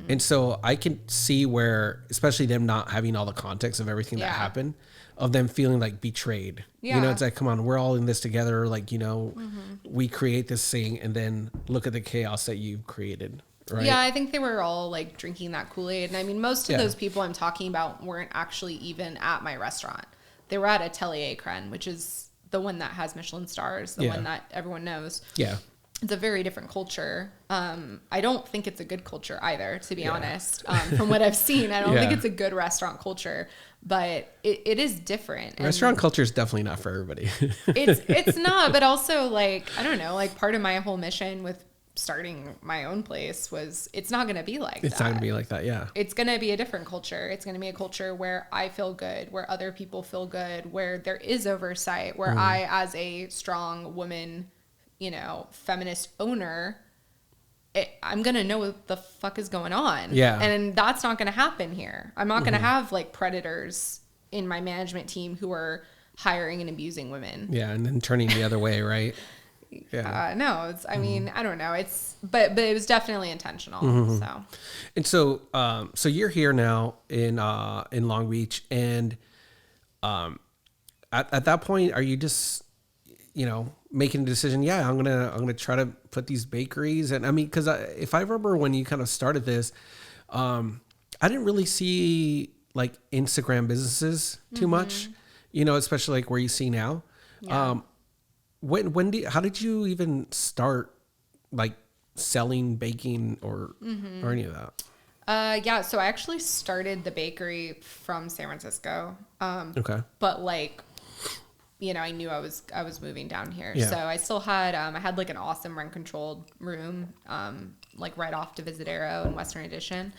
And so I can see where, especially them not having all the context of everything that happened, of them feeling like betrayed. You know, it's like, come on, we're all in this together. Like, you know, we create this thing and then look at the chaos that you've created. Right? Yeah, I think they were all like drinking that Kool-Aid. And I mean, most of those people I'm talking about weren't actually even at my restaurant. They were at Atelier Cren, which is the one that has Michelin stars, the one that everyone knows. Yeah. It's a very different culture. I don't think it's a good culture either, to be honest. From what I've seen, I don't think it's a good restaurant culture, but it is different. Restaurant culture is definitely not for everybody. It's not, but also like, I don't know, like part of my whole mission with starting my own place was it's not going to be like that. It's not going to be like that. Yeah. It's going to be a different culture. It's going to be a culture where I feel good, where other people feel good, where there is oversight, where I, as a strong woman, you know, feminist owner, I'm going to know what the fuck is going on. Yeah. And that's not going to happen here. I'm not going to have like predators in my management team who are hiring and abusing women. Yeah. And then turning the other way. Right. Yeah. No, it's, I mean, I don't know. But it was definitely intentional. So, and so you're here now in Long Beach, and, at that point, are you just, you know, making a decision? Yeah, I'm going to try to put these bakeries. And I mean, cause if I remember when you kind of started this, I didn't really see like Instagram businesses too much, you know, especially like where you see now. Yeah. How did you even start like selling baking or any of that? So I actually started the bakery from San Francisco. Okay. But like, you know, I knew I was moving down here. Yeah. So I still had, I had like an awesome rent controlled room, like right off Divisadero in Western Addition.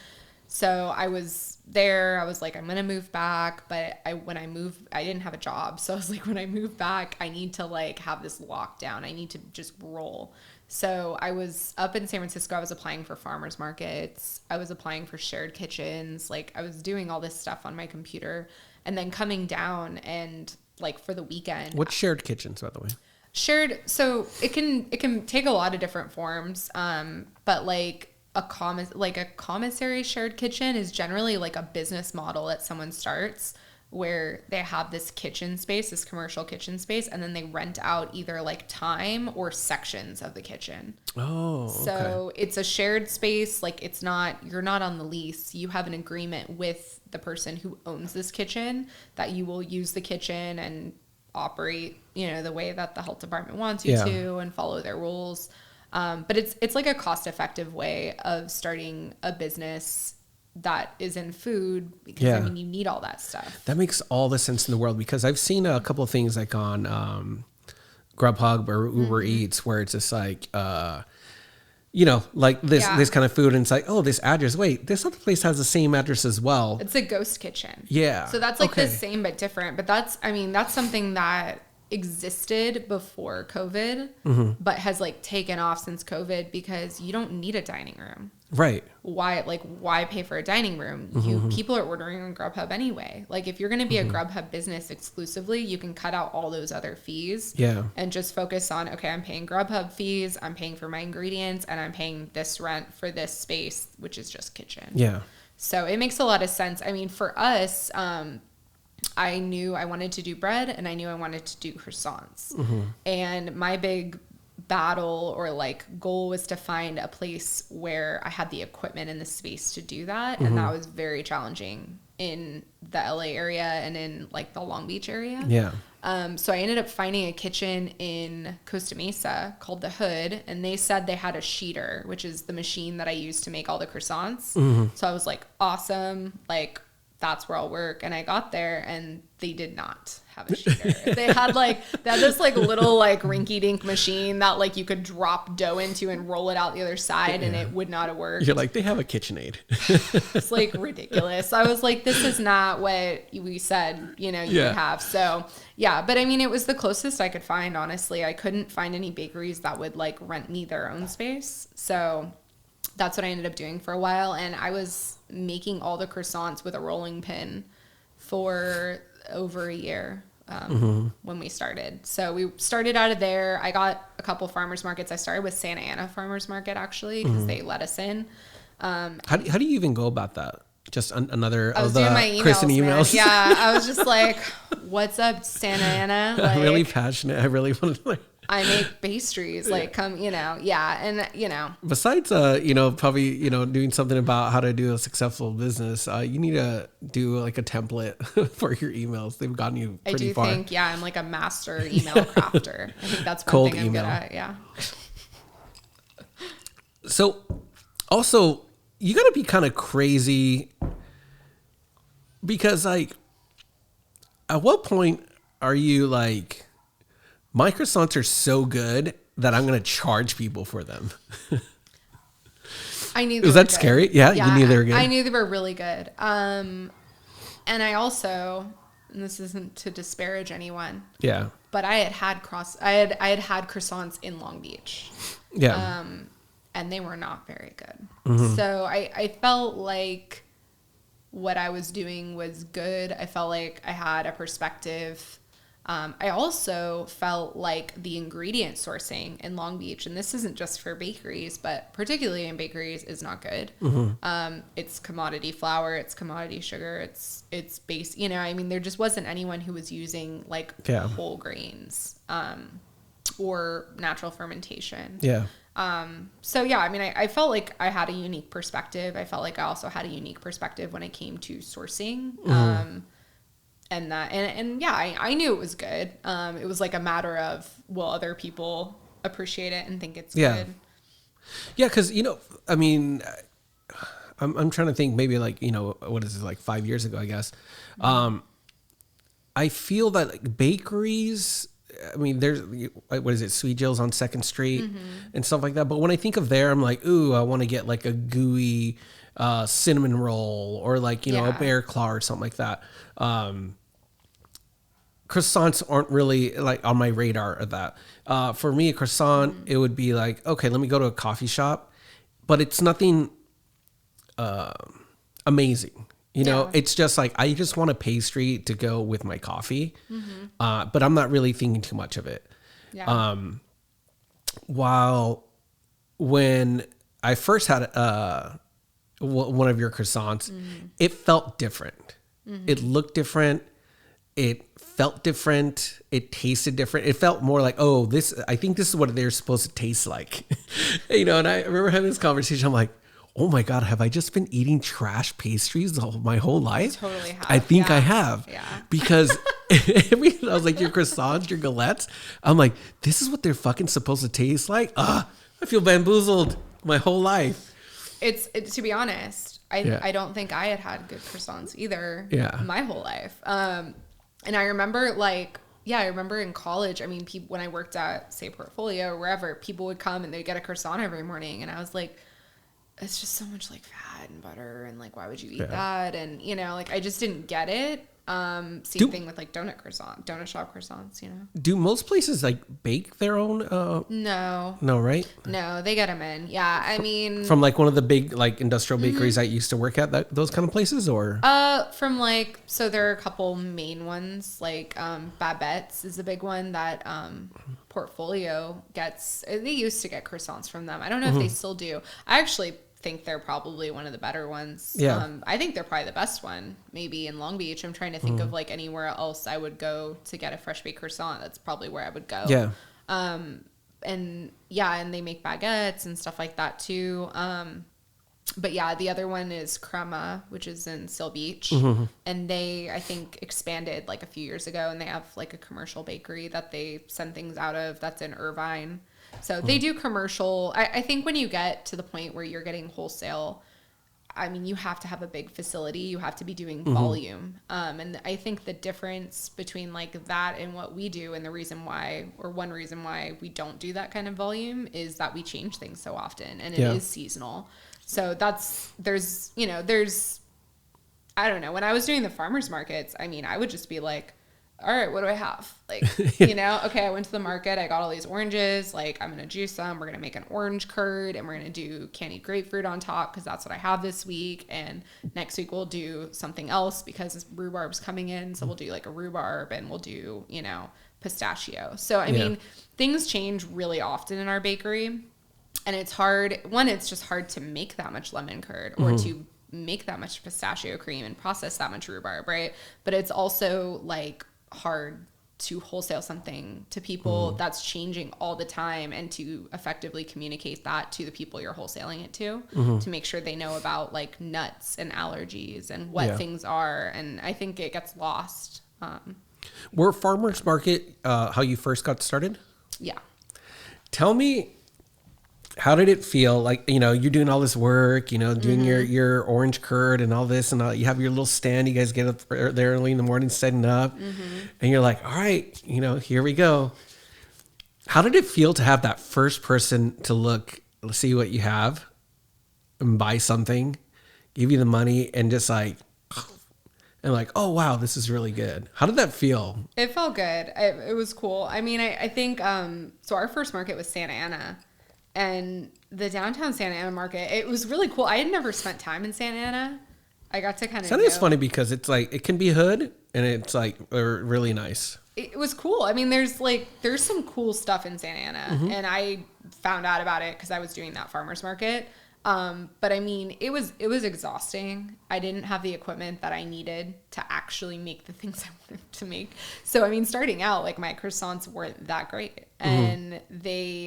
So I was there, I was like, I'm going to move back. But when I moved, I didn't have a job. So I was like, when I move back, I need to like have this lockdown. I need to just roll. So I was up in San Francisco. I was applying for farmers markets. I was applying for shared kitchens. Like I was doing all this stuff on my computer, and then coming down and like for the weekend. What's shared kitchens, by the way? Shared. So it can take a lot of different forms. But like, a commissary shared kitchen is generally like a business model that someone starts where they have this kitchen space, this commercial kitchen space, and then they rent out either like time or sections of the kitchen. Oh, okay. So it's a shared space. Like you're not on the lease. You have an agreement with the person who owns this kitchen that you will use the kitchen and operate, you know, the way that the health department wants you to and follow their rules. But it's like a cost-effective way of starting a business that is in food because, I mean, you need all that stuff. That makes all the sense in the world, because I've seen a couple of things like on Grubhub or Uber Eats where it's just like you know, like this kind of food, and it's like, oh, this address. Wait, this other place has the same address as well. It's a ghost kitchen. Yeah. So that's like the same but different. But that's something that existed before COVID, but has like taken off since COVID because you don't need a dining room. Right. Why pay for a dining room? People are ordering on Grubhub anyway. Like if you're going to be a Grubhub business exclusively, you can cut out all those other fees. Yeah. And just focus on, okay, I'm paying Grubhub fees, I'm paying for my ingredients, and I'm paying this rent for this space, which is just kitchen. Yeah. So it makes a lot of sense. I mean, for us, I knew I wanted to do bread and I knew I wanted to do croissants. And my big battle or like goal was to find a place where I had the equipment and the space to do that. And that was very challenging in the LA area and in like the Long Beach area. Yeah. So I ended up finding a kitchen in Costa Mesa called The Hood, and they said they had a sheeter, which is the machine that I use to make all the croissants. So I was like, awesome, like that's where I'll work. And I got there and they did not have a sheeter. They had this like little like rinky dink machine that like you could drop dough into and roll it out the other side and it would not have worked. You're like, they have a KitchenAid. It's like ridiculous. I was like, this is not what we said, you would have. So yeah, but I mean, it was the closest I could find, honestly. I couldn't find any bakeries that would like rent me their own space. So that's what I ended up doing for a while. And I was making all the croissants with a rolling pin for over a year when we started. So we started out of there. I got a couple farmers markets. I started with Santa Ana Farmers Market, actually, because they let us in. How do you even go about that? Just another I was of the doing my emails, Kristin emails? Man. Yeah, I was just like, what's up, Santa Ana? Like, I'm really passionate. I really want to I make pastries, like come, and Besides, probably, doing something about how to do a successful business, you need to do like a template for your emails. They've gotten you pretty far. I do think, I'm like a master email crafter. I think that's one Cold thing I'm email. good at. Yeah. So also you got to be kind of crazy because like, at what point are you like, my croissants are so good that I'm going to charge people for them? I knew they Was were that good. scary? Yeah, you knew they were good? I knew they were really good. And I also, and this isn't to disparage anyone, but I had croissants in Long Beach. Yeah. And they were not very good. So I felt like what I was doing was good. I felt like I had a perspective. I also felt like the ingredient sourcing in Long Beach, and this isn't just for bakeries, but particularly in bakeries, is not good. It's commodity flour, it's commodity sugar, it's base, there just wasn't anyone who was using like whole grains, or natural fermentation. Yeah. I felt like I had a unique perspective. I felt like I also had a unique perspective when it came to sourcing. I knew it was good. It was like a matter of, will other people appreciate it and think it's good? Yeah, because, I'm trying to think maybe like, what is it, like 5 years ago, I guess. I feel that like bakeries, there's, what is it, Sweet Jill's on 2nd Street and stuff like that. But when I think of there, I'm like, ooh, I want to get like a gooey cinnamon roll or like, a bear claw or something like that. Croissants aren't really like on my radar of that. For me, a croissant, it would be like, okay, let me go to a coffee shop, but it's nothing amazing. It's just like, I just want a pastry to go with my coffee. But I'm not really thinking too much of it. While when I first had one of your croissants, it felt different. It looked different. It felt different. It tasted different. It felt more like, I think this is what they're supposed to taste like. And I remember having this conversation. I'm like, oh my God, have I just been eating trash pastries my whole life? You totally have. I think I have. Yeah. Because I was like, your croissants, your galettes. I'm like, this is what they're fucking supposed to taste like? I feel bamboozled my whole life. It's to be honest, I don't think I had good croissants either my whole life. And I remember like yeah, I remember in college, I mean, when I worked at, say, Portfolio or wherever, people would come and they'd get a croissant every morning. And I was like, it's just so much like fat and butter. And like, why would you eat that? And, you know, like I just didn't get it. Same thing with like donut shop croissants, you know. Do most places like bake their own? No, right? No, they get them in. Yeah, I mean, from like one of the big like industrial bakeries I used to work at, those kind of places, or from like, so there are a couple main ones, like Babette's is a big one that Portfolio gets. They used to get croissants from them. I don't know if they still do. I actually think they're probably one of the better ones. I think they're probably the best one, maybe in Long Beach. I'm trying to think of like anywhere else I would go to get a fresh baked croissant. That's probably where I would go. And they make baguettes and stuff like that too. But yeah, the other one is Crema, which is in Seal Beach. And they, I think, expanded like a few years ago, and they have like a commercial bakery that they send things out of that's in Irvine. So they do commercial. I think when you get to the point where you're getting wholesale, I mean, you have to have a big facility. You have to be doing volume. And I think the difference between like that and what we do, and the reason why, or one reason why we don't do that kind of volume, is that we change things so often, and it is seasonal. So there's, I don't know, when I was doing the farmers markets, I mean, I would just be like, all right, what do I have? Like, okay, I went to the market, I got all these oranges, like I'm going to juice them. We're going to make an orange curd, and we're going to do candied grapefruit on top because that's what I have this week. And next week we'll do something else because rhubarb's coming in. So we'll do like a rhubarb, and we'll do, pistachio. So, I mean, things change really often in our bakery, and it's hard. One, it's just hard to make that much lemon curd or to make that much pistachio cream and process that much rhubarb, right? But it's also like hard to wholesale something to people that's changing all the time, and to effectively communicate that to the people you're wholesaling it to make sure they know about like nuts and allergies and what things are. And I think it gets lost. Were farmers market how you first got started? Yeah. Tell me, how did it feel? Like, you're doing all this work, doing your orange curd and all this, and you have your little stand. You guys get up there early in the morning setting up, and you're like, all right, here we go. How did it feel to have that first person to see what you have and buy something, give you the money, and just like, and like, oh, wow, this is really good. How did that feel? It felt good. It was cool. I mean, I think, so our first market was Santa Ana. And the downtown Santa Ana market, it was really cool. I had never spent time in Santa Ana. I got to kind of Santa Ana's funny because it's like, it can be hood, and it's like really nice. It was cool. I mean, there's some cool stuff in Santa Ana, and I found out about it because I was doing that farmer's market. But I mean, it was exhausting. I didn't have the equipment that I needed to actually make the things I wanted to make. So, I mean, starting out, like, my croissants weren't that great. And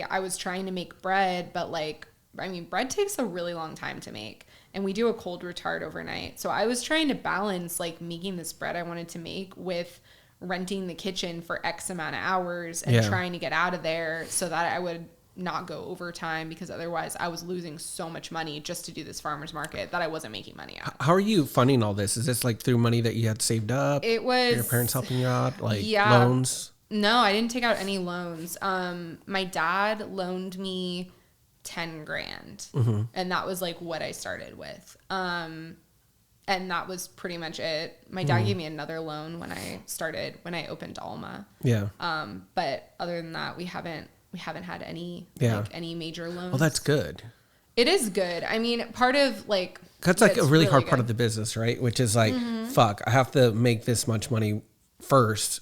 I was trying to make bread, but like, I mean, bread takes a really long time to make, and we do a cold retard overnight. So I was trying to balance like making this bread I wanted to make with renting the kitchen for X amount of hours and trying to get out of there so that I would not go overtime, because otherwise I was losing so much money just to do this farmer's market that I wasn't making money out. How are you funding all this? Is this like through money that you had saved up? It was your parents helping you out, like loans? No, I didn't take out any loans. My dad loaned me $10,000, and that was like what I started with. And that was pretty much it. My dad gave me another loan when I opened Alma. Yeah. But other than that, we haven't had any any major loans. Well, that's good. It is good. I mean, part of like that's like a really hard part of the business, right? Which is like, fuck, I have to make this much money first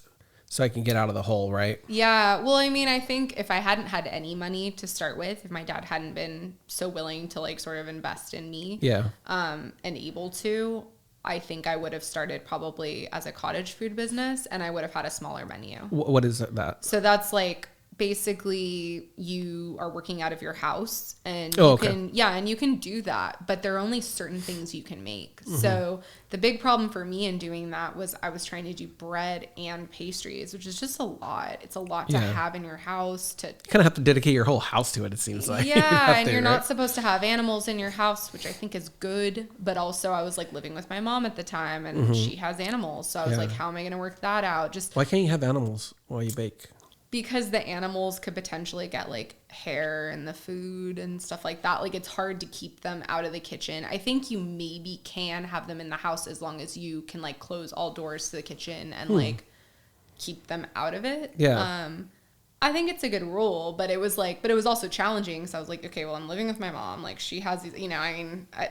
so I can get out of the hole, right? Yeah. Well, I mean, I think if I hadn't had any money to start with, if my dad hadn't been so willing to like sort of invest in me, and able to, I think I would have started probably as a cottage food business, and I would have had a smaller menu. What is that? So that's like basically you are working out of your house and you can do that, but there are only certain things you can make. So the big problem for me in doing that was I was trying to do bread and pastries, which is just a lot. It's a lot to have in your house. You kind of have to dedicate your whole house to it, it seems like. Yeah, and you're not supposed to have animals in your house, which I think is good, but also I was like living with my mom at the time, and she has animals, so I was like, how am I going to work that out? Why can't you have animals while you bake? Because the animals could potentially get like hair in the food and stuff like that. Like it's hard to keep them out of the kitchen. I think you maybe can have them in the house as long as you can like close all doors to the kitchen and like keep them out of it. Yeah. I think it's a good rule, but it was also challenging. So I was like, okay, well, I'm living with my mom. Like she has these,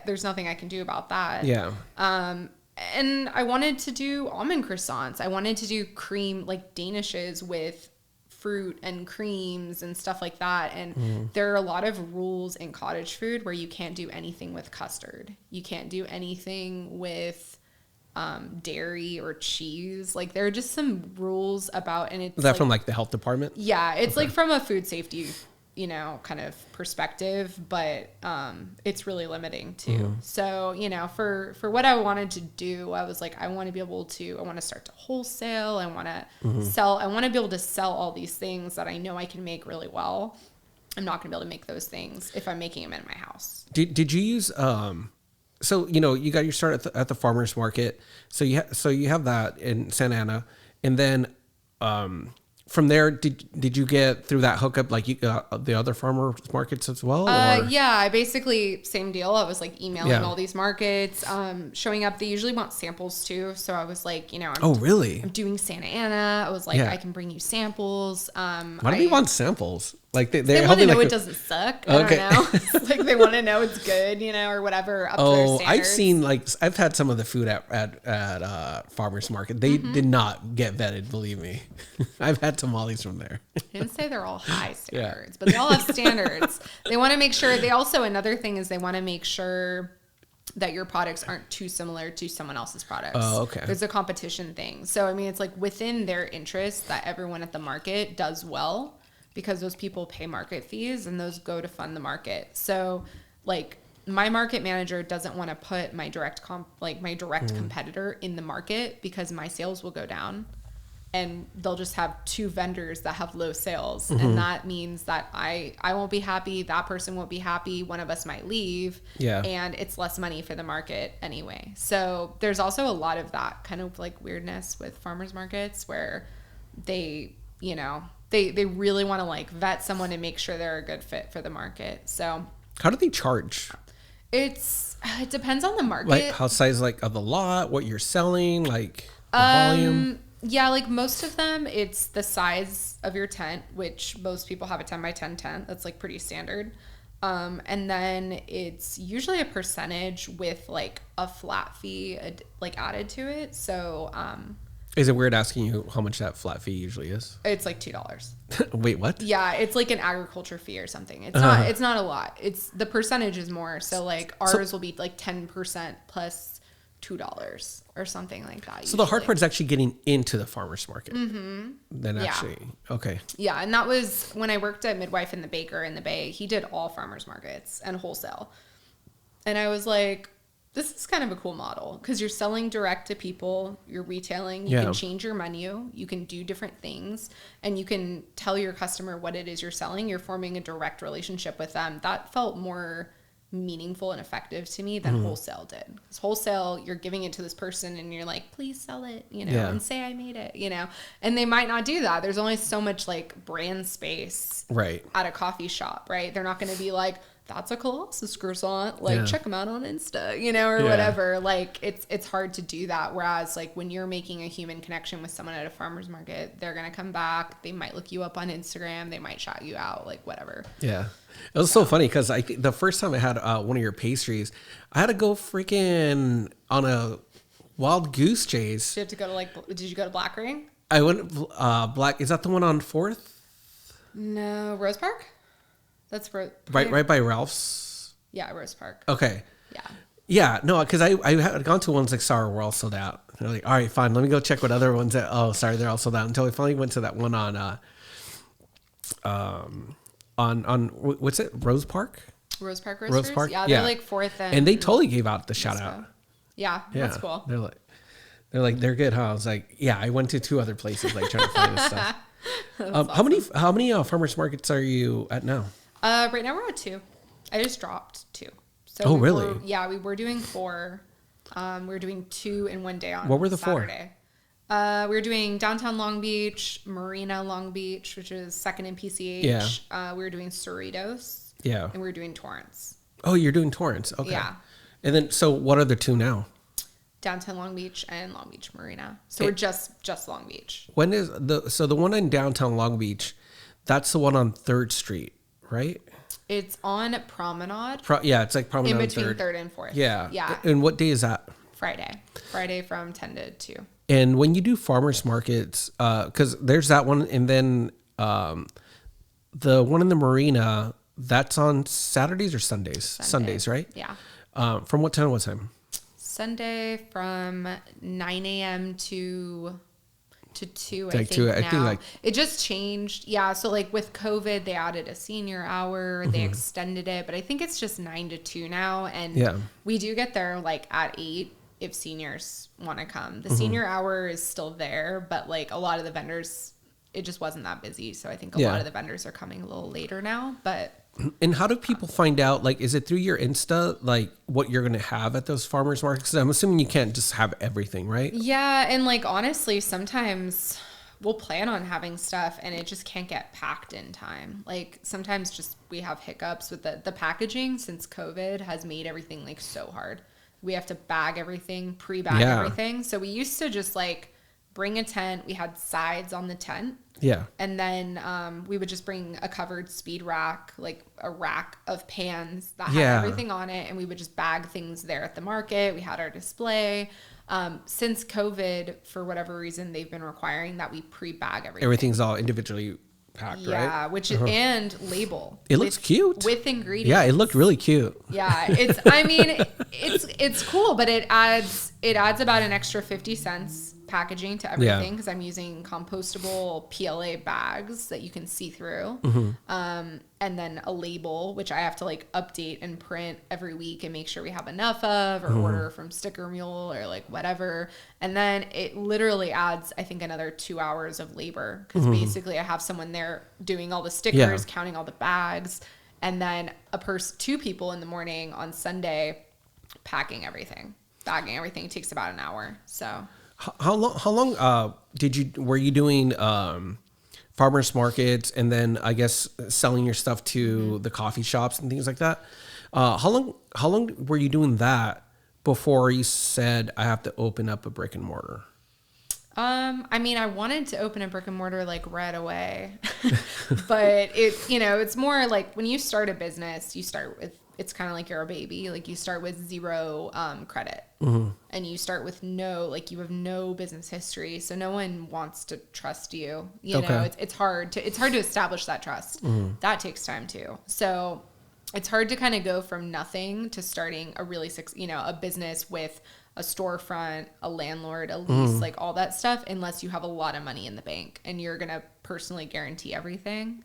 there's nothing I can do about that. Yeah. And I wanted to do almond croissants. I wanted to do cream, like Danishes with fruit and creams and stuff like that. And there are a lot of rules in cottage food where you can't do anything with custard. You can't do anything with dairy or cheese. Like there are just some rules about, and it's is that from like the health department? Yeah, it's like from a food safety kind of perspective, but it's really limiting too. So, for what I wanted to do, I was like, I want to start to wholesale. I want to be able to sell all these things that I know I can make really well. I'm not going to be able to make those things if I'm making them in my house. Did you use, so, you got your start at the farmer's market. So you have that in Santa Ana, and then, from there, did you get through that hookup like you got the other farmers markets as well? Yeah, I basically same deal. I was like emailing all these markets, showing up. They usually want samples too, so I was like, really? I'm doing Santa Ana. I was like, I can bring you samples. Why do they want samples? Like they want to know it doesn't suck. I don't know. Like they want to know it's good, or whatever. Up to their standards. I've had some of the food at farmers market. They did not get vetted. Believe me, I've had tamales from there. I didn't say they're all high standards, but they all have standards. They want to make sure. Another thing is they want to make sure that your products aren't too similar to someone else's products. Oh, okay. There's a competition thing. So, it's like within their interest that everyone at the market does well, because those people pay market fees and those go to fund the market. So like my market manager doesn't want to put my direct competitor in the market, because my sales will go down and they'll just have two vendors that have low sales. And that means that I won't be happy. That person won't be happy. One of us might leave. Yeah. And it's less money for the market anyway. So there's also a lot of that kind of like weirdness with farmers markets where they really want to like vet someone and make sure they're a good fit for the market. So how do they charge? It depends on the market. Like how size like of the lot, what you're selling, like the volume. Yeah, like most of them, it's the size of your tent, which most people have a 10 by 10 tent. That's like pretty standard. And then it's usually a percentage with like a flat fee like added to it. So is it weird asking you how much that flat fee usually is? It's like $2. Wait, what? Yeah, it's like an agriculture fee or something. It's not a lot. It's the percentage is more. So like ours will be like 10% plus $2 or something like that. So usually. The hard part is actually getting into the farmer's market. Then actually, okay. Yeah, and that was when I worked at Midwife and the Baker in the Bay. He did all farmers markets and wholesale. And I was like, this is kind of a cool model because you're selling direct to people, you're retailing, you can change your menu, you can do different things, and you can tell your customer what it is you're selling. You're forming a direct relationship with them. That felt more meaningful and effective to me than wholesale did. Because wholesale, you're giving it to this person and you're like, please sell it, and say I made it, and they might not do that. There's only so much like brand space at a coffee shop, right? They're not going to be like, that's a Colossus croissant, like check them out on Insta, or whatever. Like it's hard to do that. Whereas like when you're making a human connection with someone at a farmer's market, they're going to come back. They might look you up on Instagram. They might shout you out, like whatever. Yeah. It was so funny because the first time I had one of your pastries, I had to go freaking on a wild goose chase. Did you have to go to did you go to Black Ring? I went Black. Is that the one on 4th? No, Rose Park? That's right by Ralph's. Yeah, Rose Park. Okay. Yeah. Yeah, no, because I had gone to ones like sorry, we're all sold out. And they're like, all right, fine, let me go check what other ones. They're all sold out. Until I finally went to that one on on what's it? Rose Park? Rose Park Roasters? Rose Park? Yeah, they're like 4th and they totally gave out the shout out. Yeah, that's cool. They're good, huh? I was like, yeah, I went to 2 other places like trying to find this stuff. Awesome. How many farmers markets are you at now? Right now we're at 2. I just dropped 2. So really? We were doing 4. We were doing 2 in one day on What were the Saturday. 4? We were doing downtown Long Beach, Marina Long Beach, which is 2nd and PCH. Yeah. We were doing Cerritos. Yeah. And we were doing Torrance. Oh, you're doing Torrance. Okay. Yeah. And then, so what are the 2 now? Downtown Long Beach and Long Beach Marina. So we're just Long Beach. When is the one in downtown Long Beach? That's the one on 3rd Street, right? It's on Promenade. Yeah, it's like Promenade in between 3rd and 4th. Yeah. Yeah. And what day is that? Friday from 10 to 2. And when you do farmers markets, because there's that one, and then the one in the Marina, that's on Saturdays or Sundays? Sundays, right? Yeah. From what time to what time? Sunday from 9 a.m. to 2, I think now. It just changed. Yeah, so like with COVID, they added a senior hour. They extended it, but I think it's just 9 to 2 now. And we do get there like at 8 if seniors want to come. The senior hour is still there, but like a lot of the vendors, it just wasn't that busy. So I think a lot of the vendors are coming a little later now, but... And how do people find out, like, is it through your Insta, like, what you're going to have at those farmers markets? I'm assuming you can't just have everything, right? Yeah, and, like, honestly, sometimes we'll plan on having stuff, and it just can't get packed in time. Like, sometimes just we have hiccups with the packaging since COVID has made everything, like, so hard. We have to bag everything, pre-bag everything. So we used to just, like, bring a tent. We had sides on the tent. Yeah. And then we would just bring a covered speed rack, like a rack of pans that had everything on it. And we would just bag things there at the market. We had our display. Since COVID, for whatever reason, they've been requiring that we pre-bag everything. Everything's all individually packed, right? Yeah, which is, and label. It looks cute. With ingredients. Yeah, it looked really cute. Yeah, it's cool, but it adds about an extra 50 cents packaging to everything because I'm using compostable PLA bags that you can see through. And then a label, which I have to like update and print every week and make sure we have enough of, or order from Sticker Mule or like whatever. And then it literally adds, I think, another 2 hours of labor because basically I have someone there doing all the stickers, counting all the bags, and then 2 people in the morning on Sunday bagging everything. It takes about an hour. So how long were you doing farmers markets and then I guess selling your stuff to the coffee shops and things like that? How long were you doing that before you said I have to open up a brick and mortar? I mean, I wanted to open a brick and mortar like right away, but it's more like when you start a business, it's kind of like you're a baby. Like you start with 0 credit and you start with you have no business history. So no one wants to trust you. You know, it's hard to establish that trust. That takes time too. So it's hard to kind of go from nothing to starting a really, a business with a storefront, a landlord, a lease, like all that stuff, unless you have a lot of money in the bank and you're going to personally guarantee everything,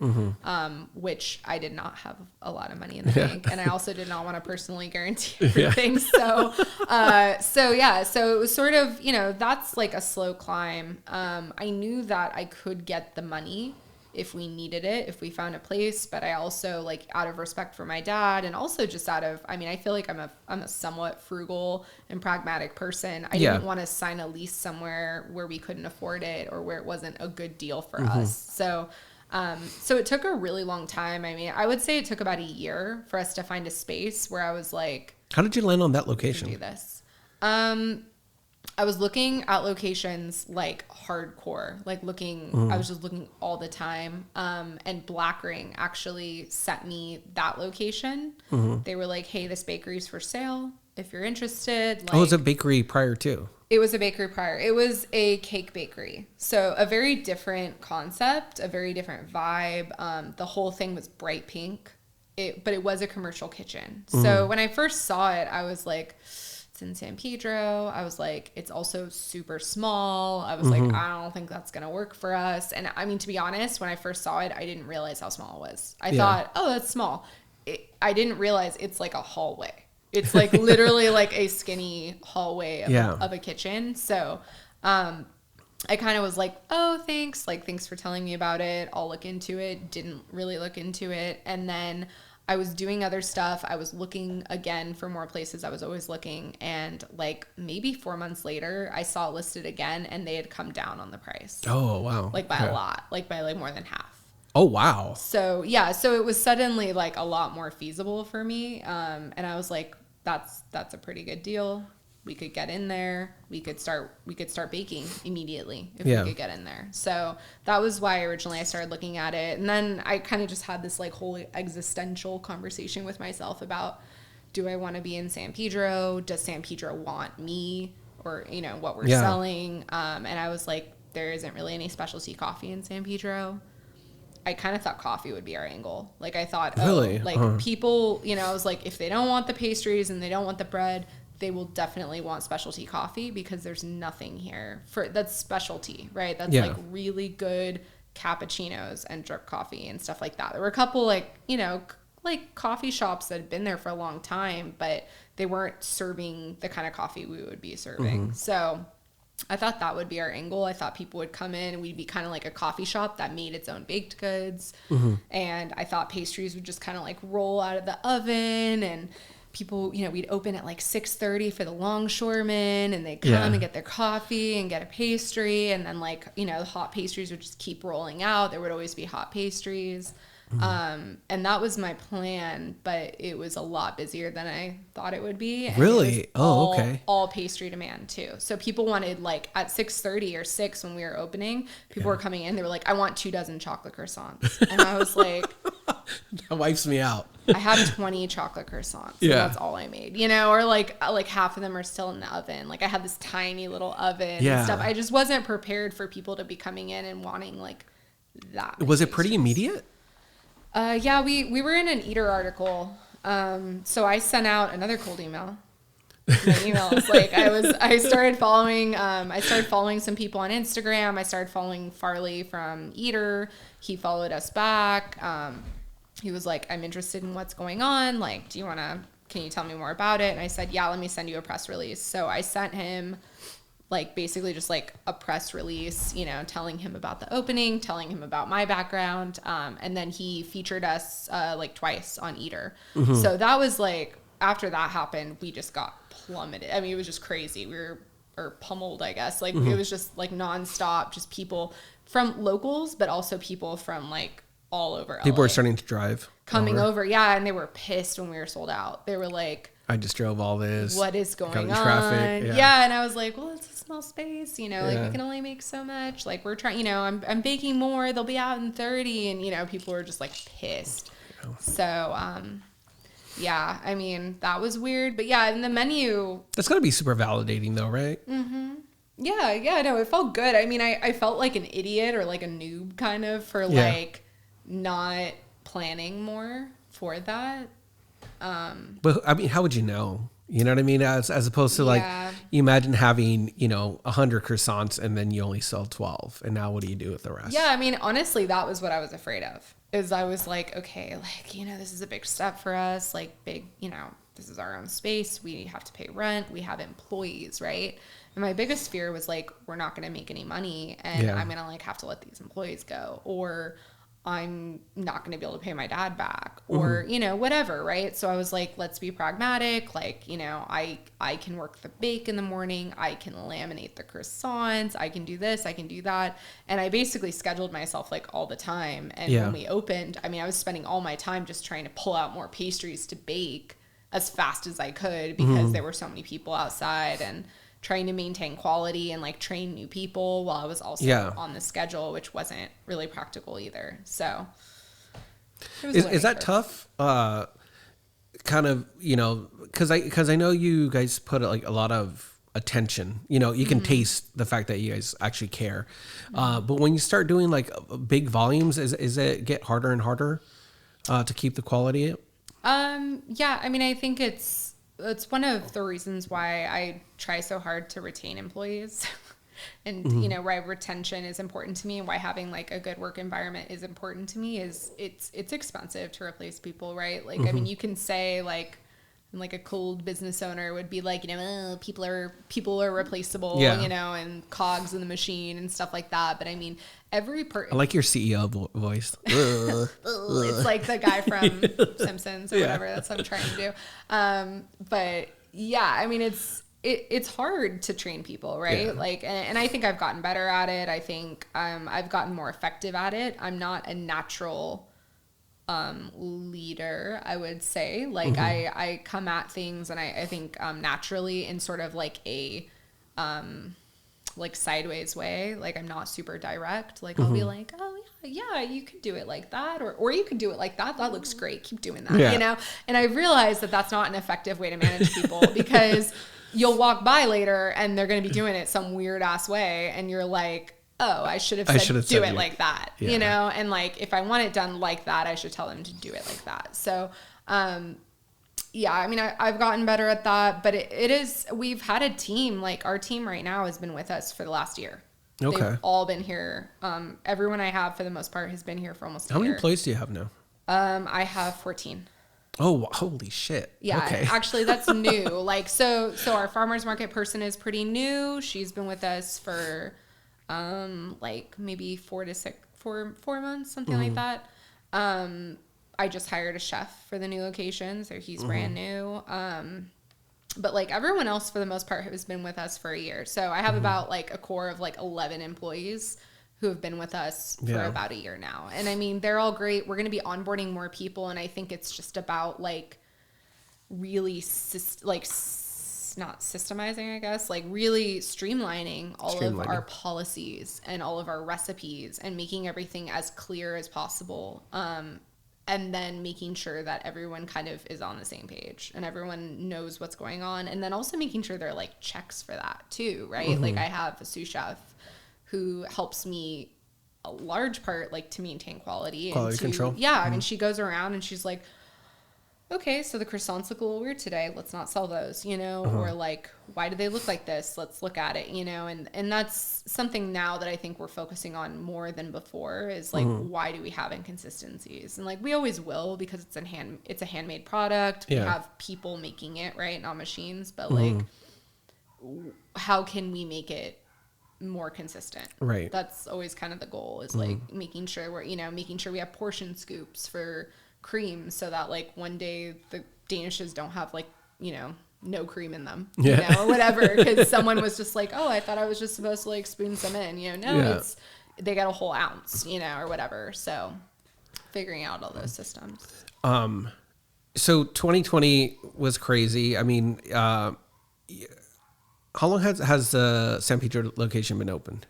which I did not have a lot of money in the bank. And I also did not want to personally guarantee everything. So it was sort of, that's like a slow climb. I knew that I could get the money if we needed it, if we found a place, but I also, like, out of respect for my dad and also just I feel like I'm a somewhat frugal and pragmatic person. I didn't want to sign a lease somewhere where we couldn't afford it or where it wasn't a good deal for us. So it took a really long time. I mean, I would say it took about a year for us to find a space where I was like, how did you land on that location? Do this. I was looking at locations like hardcore, like I was just looking all the time. And Black Ring actually sent me that location. They were like, hey, this bakery's for sale if you're interested. Like, it was a bakery prior to. It was a bakery prior. It was a cake bakery. So a very different concept, a very different vibe. The whole thing was bright pink, but it was a commercial kitchen. So when I first saw it, I was like, It's in San Pedro. I was like, it's also super small. I was like, I don't think that's going to work for us. And I mean, to be honest, when I first saw it, I didn't realize how small it was. I thought, oh, that's small. I didn't realize it's like a hallway. It's like literally like a skinny hallway of a kitchen. So, I kind of was like, oh, thanks. Like, thanks for telling me about it. I'll look into it. Didn't really look into it. And then I was doing other stuff. I was looking again for more places. I was always looking. And like maybe 4 months later, I saw it listed again and they had come down on the price. Oh, wow. Like by a lot, like by like more than half. Oh, wow. So yeah, so it was suddenly like a lot more feasible for me. And I was like, that's a pretty good deal. We could get in there. We could start baking immediately if we could get in there. So that was why originally I started looking at it. And then I kind of just had this like whole existential conversation with myself about, do I want to be in San Pedro? Does San Pedro want me or, you know, what we're selling? And I was like, there isn't really any specialty coffee in San Pedro. I kind of thought coffee would be our angle. Like I thought, people, you know, I was like, if they don't want the pastries and they don't want the bread, they will definitely want specialty coffee because there's nothing here for that's specialty, right? That's like really good cappuccinos and drip coffee and stuff like that. There were a couple like, you know, like coffee shops that had been there for a long time, but they weren't serving the kind of coffee we would be serving. So I thought that would be our angle. I thought people would come in and we'd be kind of like a coffee shop that made its own baked goods. And I thought pastries would just kind of like roll out of the oven and people, you know, we'd open at like 6:30 for the longshoremen and they'd come and get their coffee and get a pastry. And then like, you know, the hot pastries would just keep rolling out. There would always be hot pastries. And that was my plan, but it was a lot busier than I thought it would be. And really? Okay. All pastry demand too. So people wanted like at 6:30 or 6 when we were opening, people were coming in. They were like, I want 24 chocolate croissants. And I was like, that wipes me out. I have 20 chocolate croissants. Yeah. That's all I made, you know, or like half of them are still in the oven. Like I had this tiny little oven and stuff. I just wasn't prepared for people to be coming in and wanting like that. Was it pretty immediate? Yeah, we were in an Eater article. So I sent out another cold email. My emails, like I started following some people on Instagram. I started following Farley from Eater. He followed us back. He was like, I'm interested in what's going on. Like, can you tell me more about it? And I said, yeah, let me send you a press release. So I sent him like basically just like a press release, you know, telling him about the opening, telling him about my background. And then he featured us like twice on Eater. So that was like, after that happened, we just got plummeted. I mean, it was just crazy. Or pummeled, I guess. Like it was just like nonstop, just people from locals, but also people from like all over LA. People were starting to drive. Coming over. Yeah. And they were pissed when we were sold out. They were like, I just drove all this. What is going on? Traffic. Yeah. And I was like, well, it's a small space, you know, like we can only make so much. Like we're trying, you know, I'm baking more. They'll be out in 30. And, you know, people were just like pissed. So, yeah, I mean, that was weird. But yeah, in the menu. That's got to be super validating though, right? Yeah, no, it felt good. I mean, I felt like an idiot or like a noob kind of for like not planning more for that. But I mean, how would you know? You know what I mean? As opposed to like, you imagine having, you know, 100 croissants and then you only sell 12. And now what do you do with the rest? Yeah, I mean, honestly, that was what I was afraid of. Is I was like, okay, like, you know, this is a big step for us. Like big, you know, this is our own space. We have to pay rent. We have employees, right? And my biggest fear was like, we're not going to make any money and I'm going to like have to let these employees go, or I'm not going to be able to pay my dad back, or, you know, whatever. Right. So I was like, let's be pragmatic. Like, you know, I can work the bake in the morning. I can laminate the croissants. I can do this. I can do that. And I basically scheduled myself like all the time. And when we opened, I mean, I was spending all my time just trying to pull out more pastries to bake as fast as I could because there were so many people outside, and trying to maintain quality and like train new people while I was also on the schedule, which wasn't really practical either. So is that tough? Kind of, you know, cause I know you guys put like a lot of attention, you know, you can taste the fact that you guys actually care. But when you start doing like big volumes, is it get harder and harder to keep the quality up? Yeah, I mean, I think it's it's one of the reasons why I try so hard to retain employees. And, you know, why retention is important to me and why having like a good work environment is important to me is it's expensive to replace people, right? Like, I mean, you can say like a cold business owner would be like, you know, oh, people are replaceable, you know, and cogs in the machine and stuff like that. But I mean, every person. I like your CEO voice. It's like the guy from Simpsons or whatever. That's what I'm trying to do. But yeah, I mean, it's hard to train people, right? Yeah. Like, and I think I've gotten better at it. I think I've gotten more effective at it. I'm not a natural leader, I would say. Like, I come at things and I think naturally in sort of like a like sideways way. Like, I'm not super direct. Like, I'll be like, oh yeah, you could do it like that, or you could do it like that. That looks great. Keep doing that, you know? And I realized that that's not an effective way to manage people because you'll walk by later and they're going to be doing it some weird ass way. And you're like, oh, I should have said do it like that, you know? And like, if I want it done like that, I should tell them to do it like that. So, yeah, I mean, I've gotten better at that, but it is, we've had a team, like our team right now has been with us for the last year. Okay. They've all been here. Everyone I have for the most part has been here for almost a year. How many employees do you have now? I have 14. Oh, holy shit. Yeah, okay. Actually that's new. Like, so our farmer's market person is pretty new. She's been with us for, like maybe 4 months, something like that. I just hired a chef for the new location, so he's brand new. But like everyone else for the most part has been with us for a year. So I have about like a core of like 11 employees who have been with us for about a year now. And I mean, they're all great. We're going to be onboarding more people. And I think it's just about like really not systemizing, I guess, like really streamlining all of our policies and all of our recipes and making everything as clear as possible. And then making sure that everyone kind of is on the same page and everyone knows what's going on. And then also making sure there are like checks for that too, right? Like I have a sous chef who helps me a large part, like to maintain quality control. Yeah. I mean, she goes around and she's like, okay, so the croissants look a little weird today. Let's not sell those, you know, or like, why do they look like this? Let's look at it, you know, and that's something now that I think we're focusing on more than before is like, why do we have inconsistencies? And like, we always will because it's a handmade product. We have people making it, right? Not machines, but like, how can we make it more consistent? Right. That's always kind of the goal is like making sure we have portion scoops for cream so that like one day the Danishes don't have like, you know, no cream in them, you know, or whatever. Because someone was just like, oh, I thought I was just supposed to like spoon some in, you know, no, they got a whole ounce, you know, or whatever. So figuring out all those systems. So 2020 was crazy. I mean, how long has the San Pedro location been opened?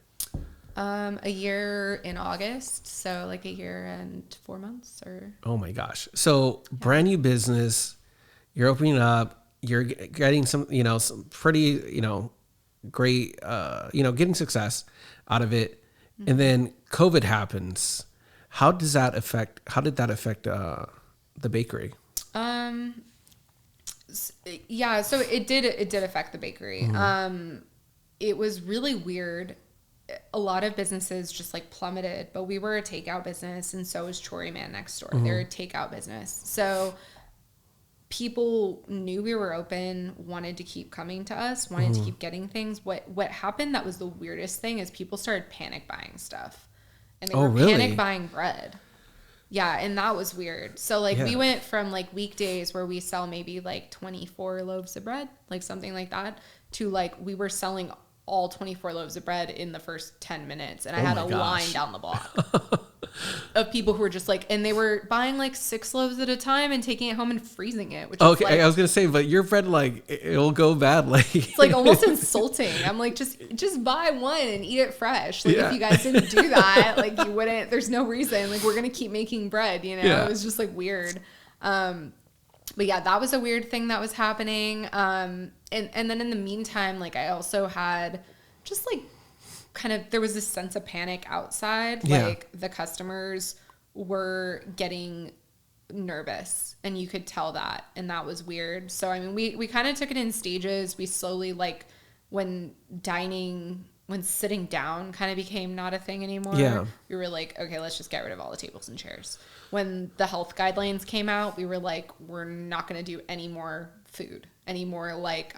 A year in August, so like a year and 4 months or. Oh my gosh. So brand new business, you're opening up, you're getting some pretty, you know, great, you know, getting success out of it. And then COVID happens. How did that affect the bakery? Yeah, so it did affect the bakery. It was really weird. A lot of businesses just like plummeted, but we were a takeout business and so was Chory Man next door. They're a takeout business. So people knew we were open, wanted to keep coming to us, wanted to keep getting things. What happened that was the weirdest thing is people started panic buying stuff. And they were panic buying bread. Yeah, and that was weird. So like we went from like weekdays where we sell maybe like 24 loaves of bread, like something like that, to like we were selling all 24 loaves of bread in the first 10 minutes. And I had a line down the block of people who were just like, and they were buying like 6 loaves at a time and taking it home and freezing it. Which okay, like, I was going to say, but your bread, like, it'll go bad. Like, it's like almost insulting. I'm like, just buy one and eat it fresh. Like if you guys didn't do that, like you wouldn't, there's no reason. Like we're going to keep making bread, you know? It was just like weird. But yeah, that was a weird thing that was happening. And then in the meantime, like I also had just like kind of, there was this sense of panic outside. Like the customers were getting nervous, and you could tell that, and that was weird. So I mean, we kind of took it in stages. We slowly, like, when sitting down kind of became not a thing anymore, we were like, okay, let's just get rid of all the tables and chairs. When the health guidelines came out, we were like, we're not going to do any more food, any more like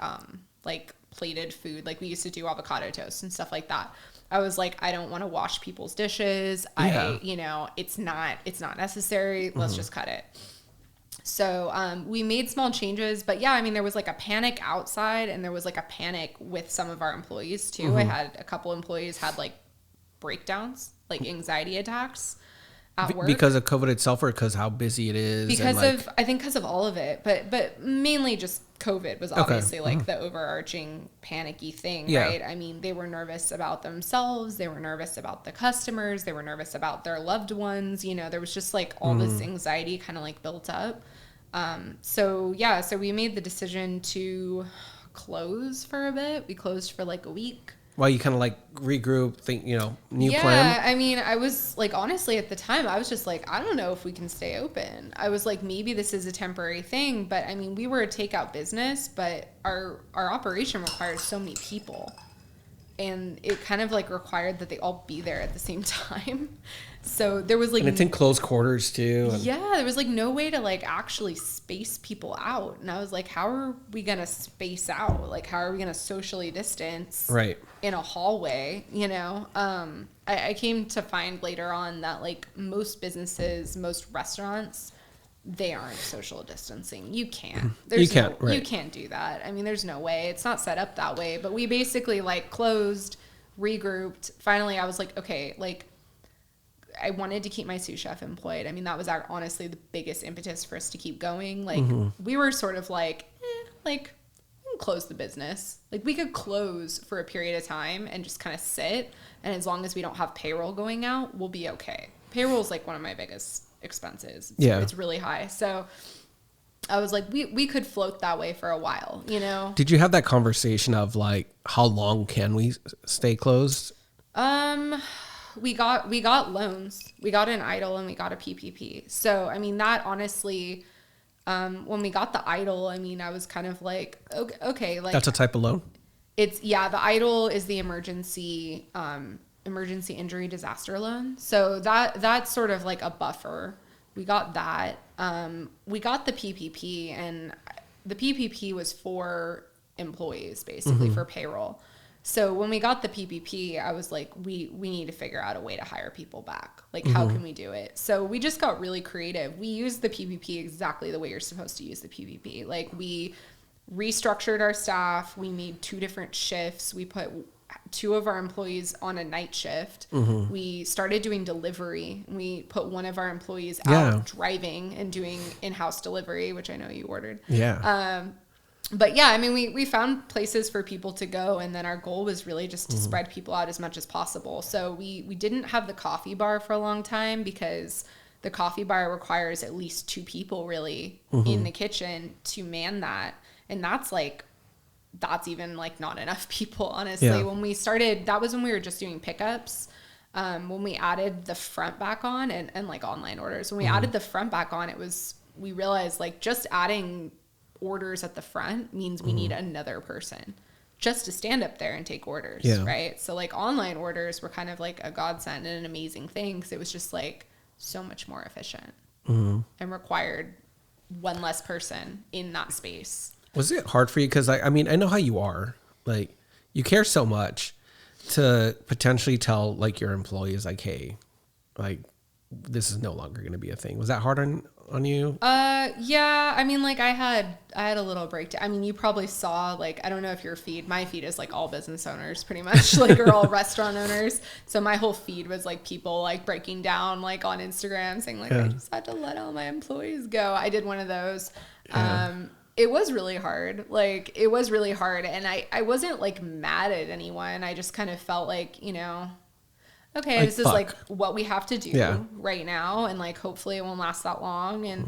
plated food. Like we used to do avocado toast and stuff like that. I was like, I don't want to wash people's dishes. It's not necessary. Let's just cut it. So we made small changes, but yeah, I mean, there was like a panic outside, and there was like a panic with some of our employees too. I had a couple employees had like breakdowns, like anxiety attacks at work. Because of COVID itself, or because how busy it is? I think because of all of it, but mainly just COVID was obviously like the overarching panicky thing, right? I mean, they were nervous about themselves. They were nervous about the customers. They were nervous about their loved ones. You know, there was just like all this anxiety kind of like built up. So we made the decision to close for a bit. We closed for like a week. While you kind of like regroup, think, new plan? Yeah, I mean, I was like, honestly, at the time, I was just like, I don't know if we can stay open. I was like, maybe this is a temporary thing. But I mean, we were a takeout business, but our operation required so many people. And it kind of like required that they all be there at the same time. So there was like, and it's in close quarters too. There was like no way to like actually space people out. And I was like, how are we going to space out? Like, how are we going to socially distance in a hallway? I came to find later on that like most businesses, most restaurants, they aren't social distancing. You can't. You can't do that. I mean, there's no way. It's not set up that way. But we basically like closed, regrouped. Finally, I was like, okay, like I wanted to keep my sous chef employed. I mean, that was honestly the biggest impetus for us to keep going. Like we were sort of like, we can close the business. Like we could close for a period of time and just kind of sit. And as long as we don't have payroll going out, we'll be okay. Payroll is like one of my biggest expenses. It's really high. So I was like, we could float that way for a while, Did you have that conversation of like, how long can we stay closed? We got loans. We got an EIDL and we got a PPP. So, I mean, that honestly, when we got the EIDL, I mean, I was kind of like, okay, like that's a type of loan. The EIDL is the emergency injury disaster loan. So that's sort of like a buffer. We got that. We got the PPP, and the PPP was for employees, basically for payroll. So when we got the PPP, I was like, we need to figure out a way to hire people back. Like, how can we do it? So we just got really creative. We used the PPP exactly the way you're supposed to use the PPP. Like, we restructured our staff. We made 2 different shifts. We put 2 of our employees on a night shift. We started doing delivery. We put one of our employees out driving and doing in-house delivery, which I know you ordered. But yeah, I mean, we found places for people to go, and then our goal was really just to spread people out as much as possible. So we didn't have the coffee bar for a long time because the coffee bar requires at least 2 people really in the kitchen to man that. And that's even like not enough people, honestly. When we started, that was when we were just doing pickups. When we added the front back on and like online orders, when we added the front back on, we realized like just adding orders at the front means we need another person just to stand up there and take orders, right? So like online orders were kind of like a godsend and an amazing thing because it was just like so much more efficient and required one less person in that space. Was it hard for you? Because I mean, I know how you are. Like, you care so much to potentially tell like your employees like, hey, like this is no longer going to be a thing. Was that hard on you? Yeah. I mean, like I had a little breakdown. I mean, you probably saw, like, I don't know if my feed is like all business owners pretty much, like, or all restaurant owners. So my whole feed was like people like breaking down like on Instagram saying like, I just had to let all my employees go. I did one of those. It was really hard. Like, it was really hard. And I wasn't like mad at anyone. I just kind of felt like, okay, like, this is like what we have to do right now. And like, hopefully it won't last that long. And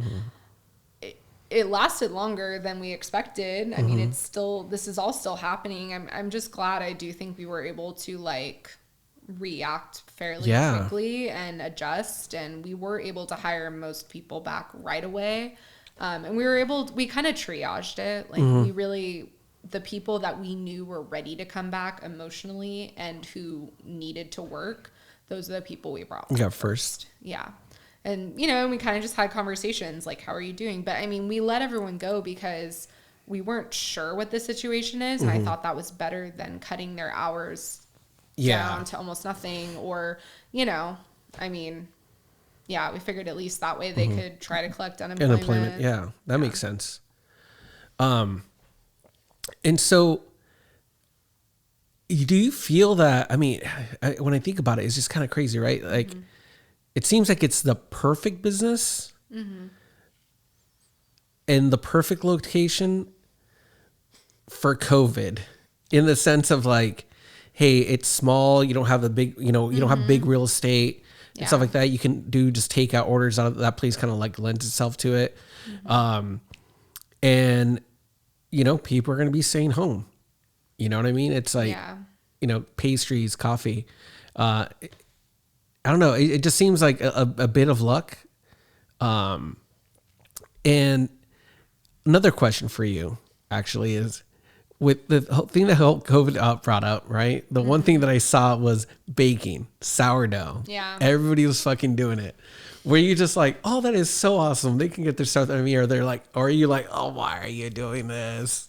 it lasted longer than we expected. I mean, this is all still happening. I'm just glad. I do think we were able to like react fairly quickly and adjust. And we were able to hire most people back right away. And we kind of triaged it. Like we really, the people that we knew were ready to come back emotionally and who needed to work, those are the people we brought back first. Yeah. And, you know, we kind of just had conversations like, how are you doing? But I mean, we let everyone go because we weren't sure what the situation is. And I thought that was better than cutting their hours down to almost nothing, or, you know, I mean, yeah, we figured at least that way they could try to collect unemployment. Yeah, that makes sense. And so do you feel that, I mean, when I think about it, it's just kind of crazy, right? Like, it seems like it's the perfect business and the perfect location for COVID, in the sense of like, hey, it's small. You don't have the big, you know, you don't have big real estate and stuff like that. You can do just takeout orders out of that place, kind of like lends itself to it. And, you know, people are going to be staying home. You know what I mean? It's like, you know, pastries, coffee. I don't know. It just seems like a bit of luck. And another question for you actually is, with the whole thing that COVID brought up, right? The one thing that I saw was baking, sourdough. Yeah. Everybody was fucking doing it. Were you just like, oh, that is so awesome, they can get their stuff out of me? Or they're like, or are you like, oh, why are you doing this?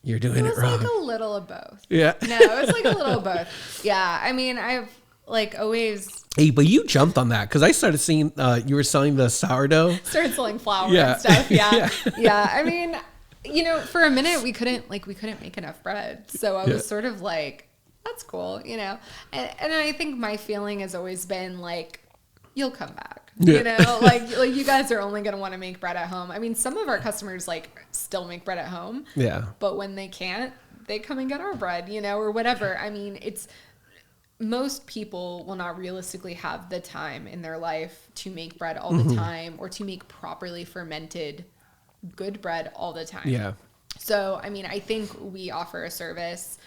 You're doing it wrong. It was like a little of both. Yeah. No, it was like a little of both. Yeah. I mean, I've like always. Hey, but you jumped on that because I started seeing you were selling the sourdough. Started selling flour and stuff. Yeah. Yeah. I mean, you know, for a minute we couldn't make enough bread. So I was sort of like, that's cool, you know? And I think my feeling has always been like, you'll come back, you know, like you guys are only going to want to make bread at home. I mean, some of our customers like still make bread at home. Yeah. But when they can't, they come and get our bread, you know, or whatever. I mean, most people will not realistically have the time in their life to make bread all the time, or to make properly fermented good bread all the time. Yeah. So, I mean, I think we offer a service.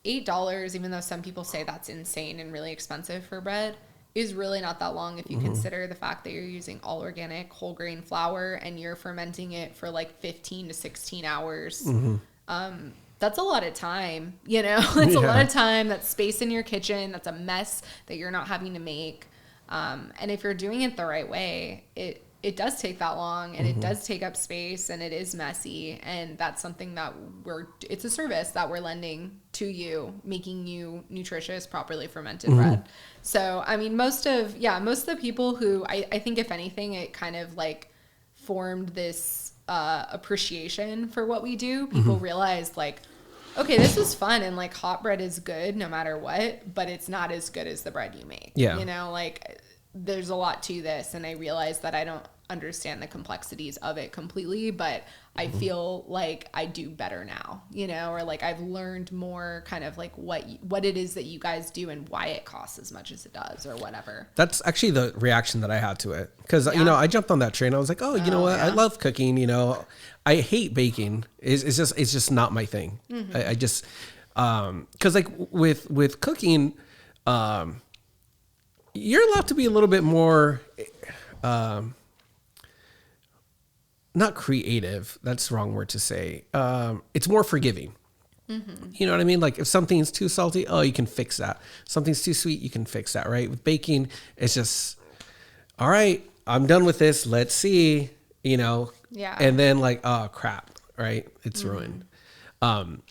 $8, even though some people say that's insane and really expensive for bread, is really not that long if you consider the fact that you're using all organic whole grain flour and you're fermenting it for like 15 to 16 hours. That's a lot of time, you know. It's a lot of time. That's space in your kitchen. That's a mess that you're not having to make. And if you're doing it the right way, it does take that long, and it does take up space, and it is messy. And that's something that it's a service that we're lending to you, making you nutritious, properly fermented bread. So, I mean, most of the people who, I think if anything, it kind of like formed this appreciation for what we do. People realized like, okay, this is fun, and like hot bread is good no matter what, but it's not as good as the bread you make. Yeah. You know, like there's a lot to this, and I realize that I don't understand the complexities of it completely, but I feel like I do better now, you know, or like I've learned more kind of like what it is that you guys do and why it costs as much as it does, or whatever. That's actually the reaction that I had to it, because you know, I jumped on that train. I was like, oh, you know what, I love cooking, you know, I hate baking. It's just not my thing. I just because like with cooking, you're allowed to be a little bit more not creative, that's the wrong word to say. It's more forgiving. You know what I mean? Like if something's too salty, oh, you can fix that. Something's too sweet, you can fix that, right? With baking, it's just, all right, I'm done with this. Let's see, you know? Yeah. And then like, oh crap, right? It's ruined. And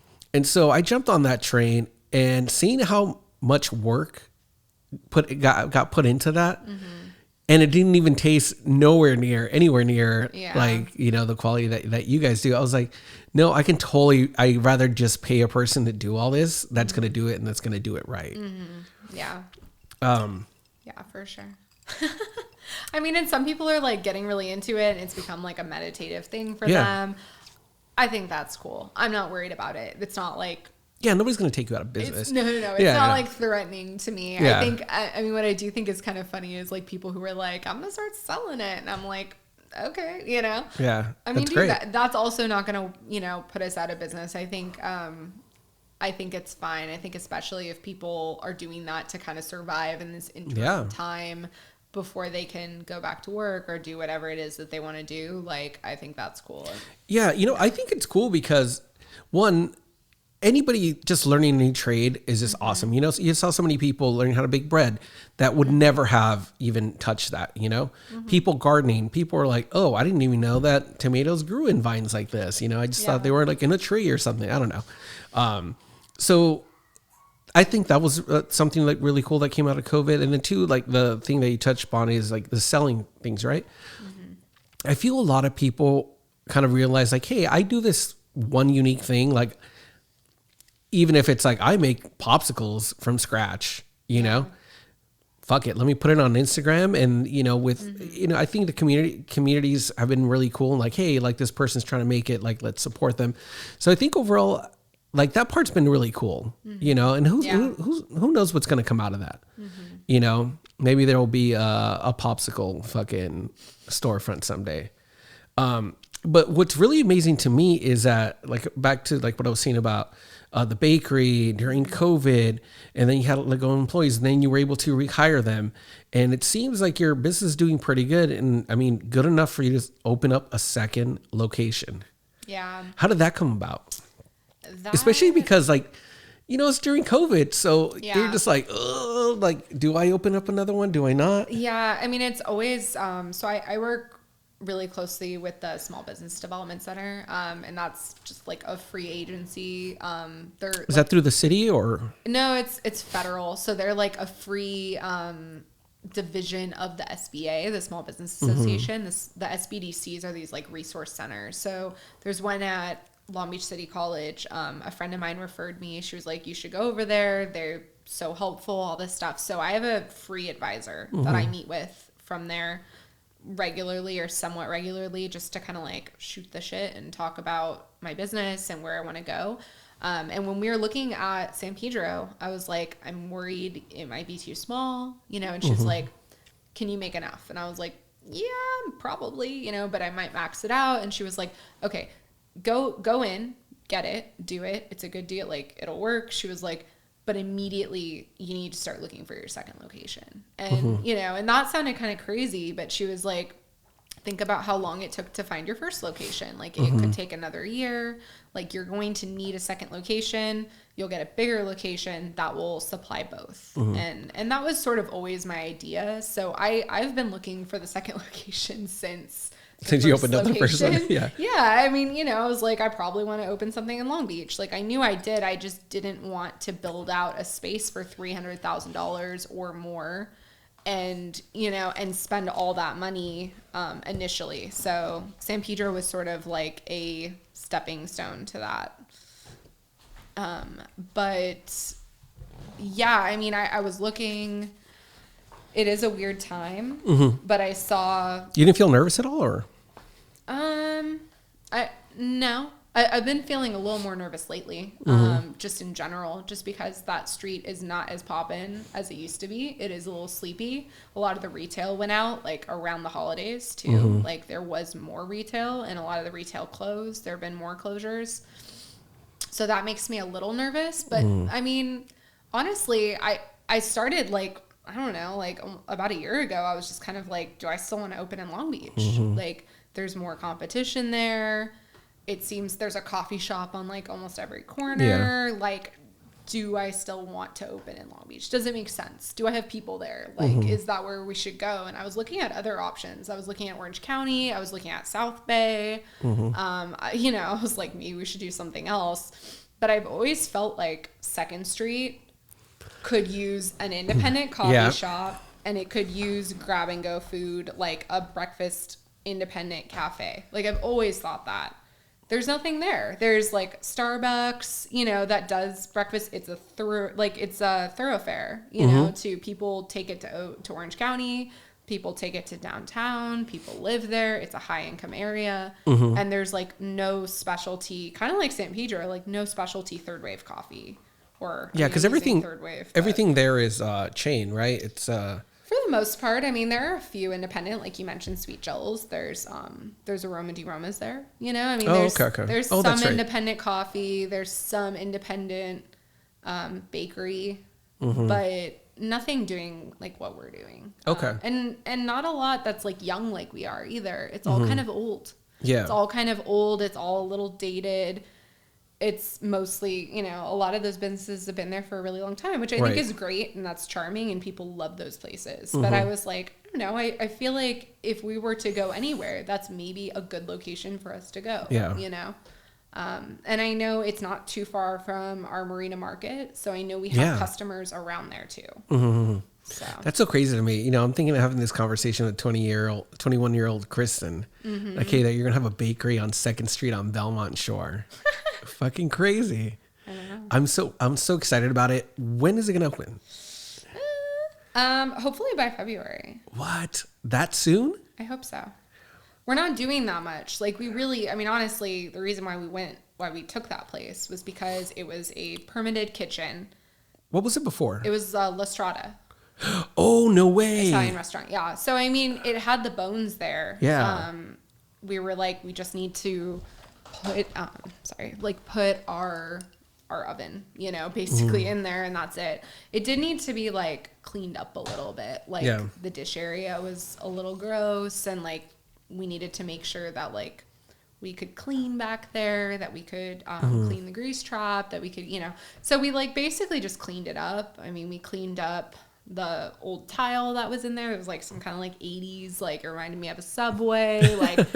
so I jumped on that train, and seeing how much work got put into that, and it didn't even taste anywhere near like, you know, the quality that you guys do. I was like, no, I'd rather just pay a person to do all this that's going to do it, and that's going to do it right. Yeah. Yeah, for sure. I mean, and some people are like getting really into it, and it's become like a meditative thing for them. I think that's cool. I'm not worried about it. It's not like, yeah, nobody's going to take you out of business. No. It's not like threatening to me. Yeah. I mean, what I do think is kind of funny is like people who are like, I'm going to start selling it. And I'm like, okay, you know? Yeah. I mean, that's also not going to, you know, put us out of business. I think, I think it's fine. I think especially if people are doing that to kind of survive in this interim time before they can go back to work or do whatever it is that they want to do. Like, I think that's cool. Yeah. You know, I think it's cool because one, anybody just learning a new trade is just awesome. You know, you saw so many people learning how to bake bread that would never have even touched that, you know, people gardening, people are like, oh, I didn't even know that tomatoes grew in vines like this. You know, I just thought they were like in a tree or something. I don't know. So I think that was something like really cool that came out of COVID. And then too, like the thing that you touched upon is like the selling things, right? I feel a lot of people kind of realize like, hey, I do this one unique thing. Like, even if it's like I make popsicles from scratch, you know, fuck it. Let me put it on Instagram. And, you know, with, you know, I think the communities have been really cool. And like, hey, like this person's trying to make it, like, let's support them. So I think overall, like that part's been really cool, you know, and who knows what's going to come out of that, you know, maybe there will be a popsicle fucking storefront someday. But what's really amazing to me is that, like, back to like what I was saying about the bakery during COVID, and then you had like own employees, and then you were able to rehire them. And it seems like your business is doing pretty good. And I mean, good enough for you to open up a second location. Yeah. How did that come about? Especially because like, you know, it's during COVID. So you're just like, oh, like, do I open up another one? Do I not? Yeah. I mean, it's always, so I work really closely with the Small Business Development Center. And that's just like a free agency. Is that through the city or? No, it's federal. So they're like a free, division of the SBA, the Small Business Association. The SBDCs are these like resource centers. So there's one at Long Beach City College. A friend of mine referred me. She was like, you should go over there. They're so helpful, all this stuff. So I have a free advisor that I meet with from there regularly or somewhat regularly, just to kind of like shoot the shit and talk about my business and where I want to go. And when we were looking at San Pedro, I was like, I'm worried it might be too small, you know, and she's like, can you make enough? And I was like, yeah, probably, you know, but I might max it out. And she was like, okay, go in, get it, do it. It's a good deal. Like, it'll work. She was like, but immediately you need to start looking for your second location. And, you know, and that sounded kind of crazy, but she was like, think about how long it took to find your first location. Like, it could take another year. Like, you're going to need a second location. You'll get a bigger location that will supply both. And that was sort of always my idea. So I've been looking for the second location since you opened up the first one. Yeah. I mean, you know, I was like, I probably want to open something in Long Beach. Like, I knew I did. I just didn't want to build out a space for $300,000 or more and, you know, and spend all that money initially. So San Pedro was sort of like a stepping stone to that. But yeah, I mean, I was looking. It is a weird time, but I saw. You didn't feel nervous at all, or? No. I've been feeling a little more nervous lately, just in general, just because that street is not as poppin' as it used to be. It is a little sleepy. A lot of the retail went out like around the holidays too. Like, there was more retail and a lot of the retail closed. There have been more closures. So that makes me a little nervous. But I mean, honestly, I started like, I don't know, like about a year ago, I was just kind of like, do I still want to open in Long Beach? Like, there's more competition there. It seems there's a coffee shop on like almost every corner. Yeah. Like, do I still want to open in Long Beach? Does it make sense? Do I have people there? Like, is that where we should go? And I was looking at other options. I was looking at Orange County. I was looking at South Bay. You know, I was like, maybe we should do something else. But I've always felt like 2nd Street could use an independent coffee shop, and it could use grab and go food, like a breakfast independent cafe. Like, I've always thought that. There's nothing there. There's like Starbucks, you know, that does breakfast. It's a thoroughfare, you know, to people take it to Orange County. People take it to downtown. People live there. It's a high income area. And there's like no specialty, kind of like San Pedro, like no specialty third wave coffee or because everything there is chain, right? It's for the most part. I mean, there are a few independent, like you mentioned, Sweet Jill's. There's Aroma di Roma's there. You know, I mean, there's some independent coffee. There's some independent bakery, but nothing doing like what we're doing. Okay. And not a lot that's like young like we are either. It's all kind of old. Yeah. It's all kind of old. It's all a little dated. It's mostly, a lot of those businesses have been there for a really long time, which I think is great and that's charming and people love those places. But I was like, I don't know. I feel like if we were to go anywhere, that's maybe a good location for us to go. Yeah. And I know it's not too far from our marina market. So I know we have customers around there too. So that's so crazy to me. I'm thinking of having this conversation with 21-year-old Kristin. Okay, that you're gonna have a bakery on 2nd Street on Belmont Shore. Fucking crazy. I know. I'm so excited about it. When is it gonna open? Hopefully by February. What? That soon? I hope so. We're not doing that much. Like honestly, the reason why we took that place was because it was a permitted kitchen. What was it before? It was La Strada. Oh, no way. Italian restaurant. Yeah. So, it had the bones there. Yeah. We were like, we just need to put our oven, basically in there, and that's it. It did need to be like cleaned up a little bit. Like the dish area was a little gross, and like we needed to make sure that like we could clean back there, that we could clean the grease trap, that we could, so we like basically just cleaned it up. We cleaned up the old tile that was in there. It was like some kind of like 80s, like it reminded me of a Subway, like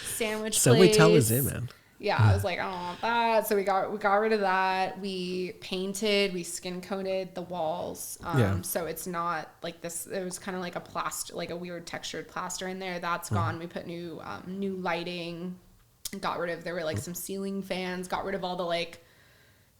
sandwich Subway place. tile is in, man. Yeah, I was like, I don't want that. So we got rid of that. We skin coated the walls. So it's not like this. It was kind of like a plaster, like a weird textured plaster in there. That's gone. We put new lighting. There were like some ceiling fans. Got rid of all the like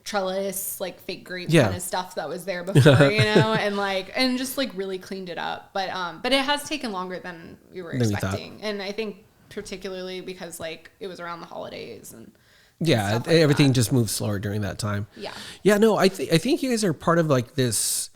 trellis, like fake grape kind of stuff that was there before, and just like really cleaned it up. But it has taken longer than we were expecting, and I think particularly because like it was around the holidays and everything just moved slower during that time. No, I think you guys are part of like this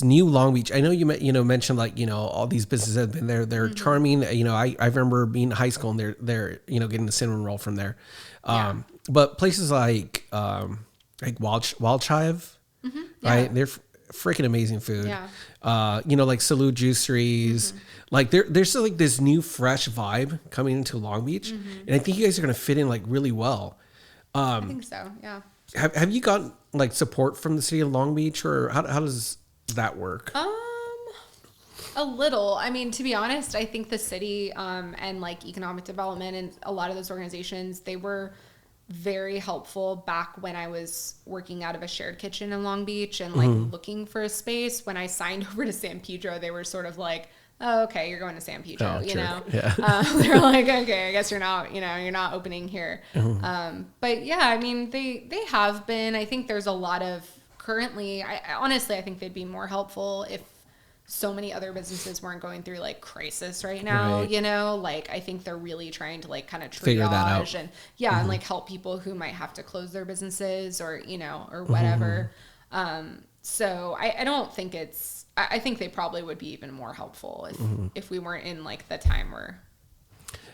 new Long Beach. I know you mentioned like all these businesses have been there. They're charming. I remember being in high school and they're getting the cinnamon roll from there. But places like Wild Chive, right? They're freaking amazing food. Like Salute Juiceries. Like there's like this new fresh vibe coming into Long Beach, and I think you guys are gonna fit in like really well. I think so. Yeah. Have you gotten like support from the city of Long Beach, or how does that work? A little. To be honest, I think the city and like economic development and a lot of those organizations, they were very helpful back when I was working out of a shared kitchen in Long Beach and like looking for a space. When I signed over to San Pedro, they were sort of like, oh, okay, you're going to San Pedro, Yeah. They're like, okay, I guess you're not opening here. But yeah, they have been. I think there's a lot of currently, honestly, I think they'd be more helpful if so many other businesses weren't going through like crisis right now, like I think they're really trying to like kind of figure that out and and like help people who might have to close their businesses or, or whatever. So I don't think I think they probably would be even more helpful if we weren't in like the time we're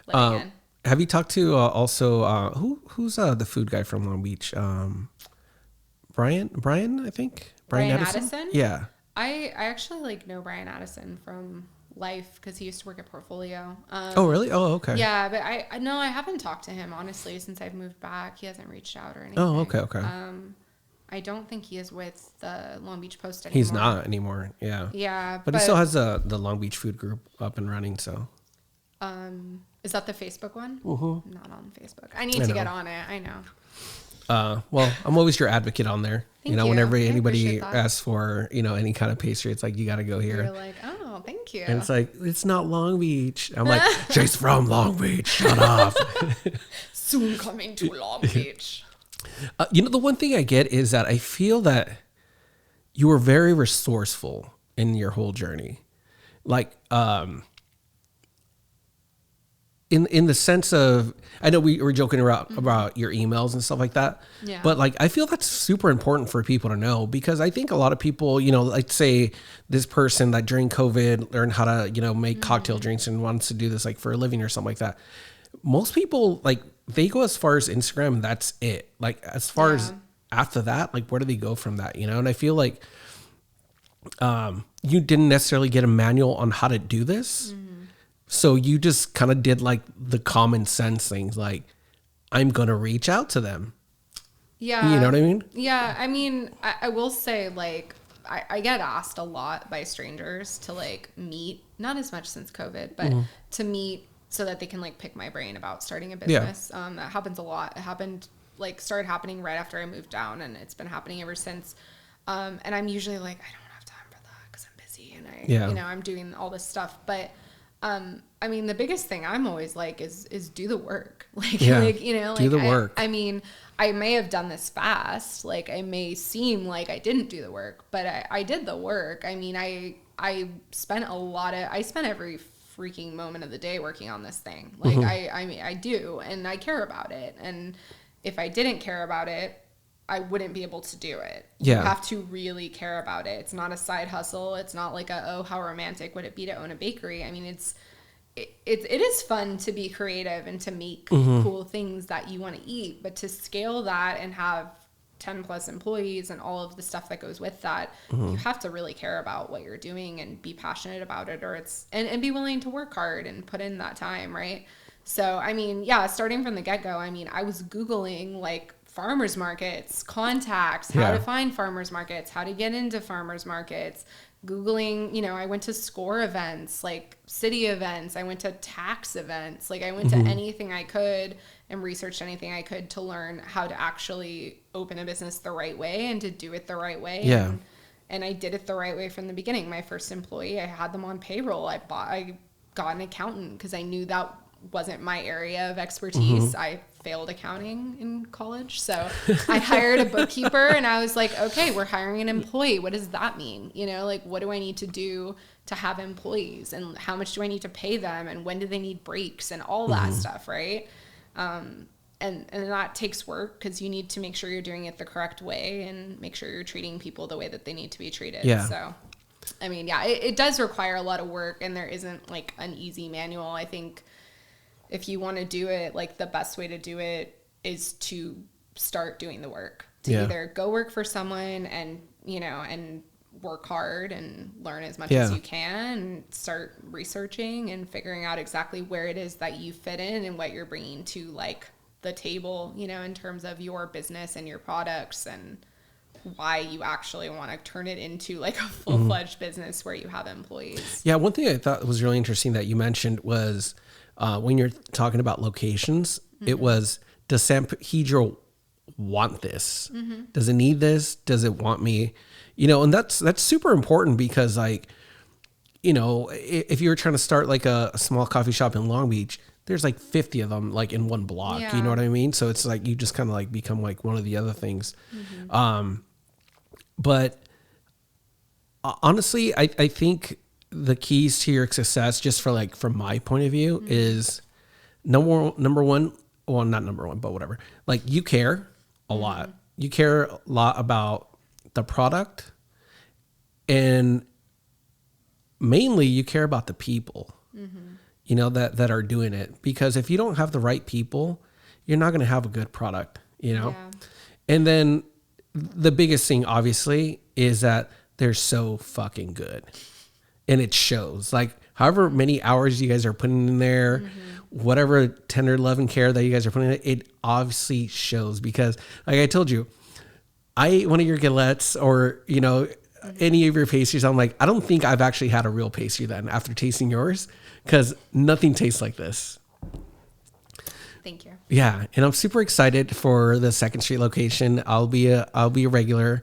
living in. Have you talked to also who's the food guy from Long Beach? Brian, I think. Brian Addison? Yeah. I actually like know Brian Addison from life because he used to work at Portfolio. Oh, really? Oh, okay. Yeah, but I haven't talked to him honestly since I've moved back. He hasn't reached out or anything. Oh, okay. I don't think he is with the Long Beach Post anymore. He's not anymore. Yeah. Yeah, but he still has the Long Beach Food Group up and running. So. Is that the Facebook one? Mm-hmm. I'm not on Facebook. I need to get on it. I know. Well, I'm always your advocate on there. Thank you. Whenever anybody asks for, any kind of pastry, it's like, you got to go here. You're like, oh, thank you. And it's like, it's not Long Beach. I'm like, Jay's from Long Beach. Shut up. Soon coming to Long Beach. The one thing I get is that I feel that you were very resourceful in your whole journey. Like, in the sense of, I know we were joking about your emails and stuff like that. Yeah. But like, I feel that's super important for people to know, because I think a lot of people, like say this person that during COVID learned how to, make cocktail drinks and wants to do this like for a living or something like that. Most people like, they go as far as Instagram and that's it. Like as far as after that, like, where do they go from that, And I feel like you didn't necessarily get a manual on how to do this. Mm-hmm. So you just kind of did like the common sense things, like, I'm going to reach out to them. Yeah. You know what I mean? Yeah. I mean, I will say, like, I get asked a lot by strangers to like meet, not as much since COVID, but to meet so that they can like pick my brain about starting a business. Yeah. That happens a lot. It started happening right after I moved down, and it's been happening ever since. And I'm usually like, I don't have time for that because I'm busy and I'm doing all this stuff. But I mean, the biggest thing I'm always like is do the work. Like, do the work. I mean, I may have done this fast. Like, I may seem like I didn't do the work, but I did the work. I mean, I spent every freaking moment of the day working on this thing. Like, I mean, I do, and I care about it. And if I didn't care about it, I wouldn't be able to do it. Yeah. You have to really care about it. It's not a side hustle. It's not like how romantic would it be to own a bakery? I mean, it is fun to be creative and to make cool things that you want to eat, but to scale that and have 10 plus employees and all of the stuff that goes with that, you have to really care about what you're doing and be passionate about it, and be willing to work hard and put in that time. Right. So, I mean, yeah, starting from the get-go, I mean, I was Googling like farmers markets, contacts, how to find farmers markets, how to get into farmers markets, Googling, I went to SCORE events, like city events. I went to tax events. Like, I went to anything I could and researched anything I could to learn how to actually open a business the right way and to do it the right way. Yeah. And I did it the right way from the beginning. My first employee, I had them on payroll. I got an accountant because I knew that wasn't my area of expertise. I failed accounting in college. So I hired a bookkeeper, and I was like, okay, we're hiring an employee. What does that mean? Like, what do I need to do to have employees, and how much do I need to pay them, and when do they need breaks, and all that stuff. Right. And that takes work because you need to make sure you're doing it the correct way and make sure you're treating people the way that they need to be treated. Yeah. So, I mean, yeah, it does require a lot of work, and there isn't like an easy manual. I think if you want to do it, like, the best way to do it is to start doing the work, to either go work for someone and, and work hard and learn as much as you can, and start researching and figuring out exactly where it is that you fit in and what you're bringing to like the table, in terms of your business and your products, and why you actually want to turn it into like a full-fledged business where you have employees. Yeah. One thing I thought was really interesting that you mentioned was, when you're talking about locations, it was, does San Pedro want this? Does it need this? Does it want me? And that's super important because, like, if you're trying to start like a small coffee shop in Long Beach, there's like 50 of them like in one block. Yeah. You know what I mean? So it's like you just kind of like become like one of the other things. But honestly, I think the keys to your success, just for like from my point of view, is number one, well, not number one, but whatever. Like, you care a lot. You care a lot about the product, and mainly you care about the people, that are doing it. Because if you don't have the right people, you're not going to have a good product, Yeah. And then the biggest thing, obviously, is that they're so fucking good. And it shows. Like, however many hours you guys are putting in there, whatever tender love and care that you guys are putting in, it obviously shows. Because, like I told you, I ate one of your galettes or, any of your pastries. I'm like, I don't think I've actually had a real pastry then after tasting yours, because nothing tastes like this. Thank you. Yeah. And I'm super excited for the 2nd Street location. I'll be a regular.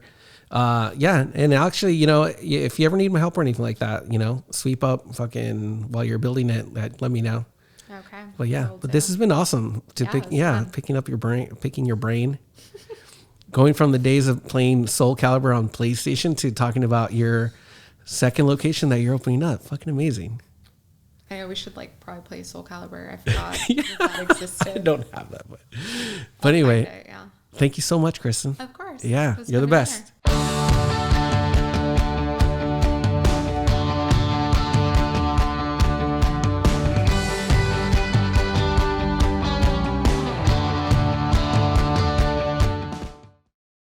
And actually, if you ever need my help or anything like that, sweep up fucking while you're building it, let me know. Okay. But yeah, this has been awesome picking your brain, going from the days of playing Soul Calibur on PlayStation to talking about your 2nd location that you're opening up. Fucking amazing. I know we should probably play Soul Calibur. I forgot that existed. I don't have that, but anyway, thank you so much, Kristin. Of course. Yeah, you're the best.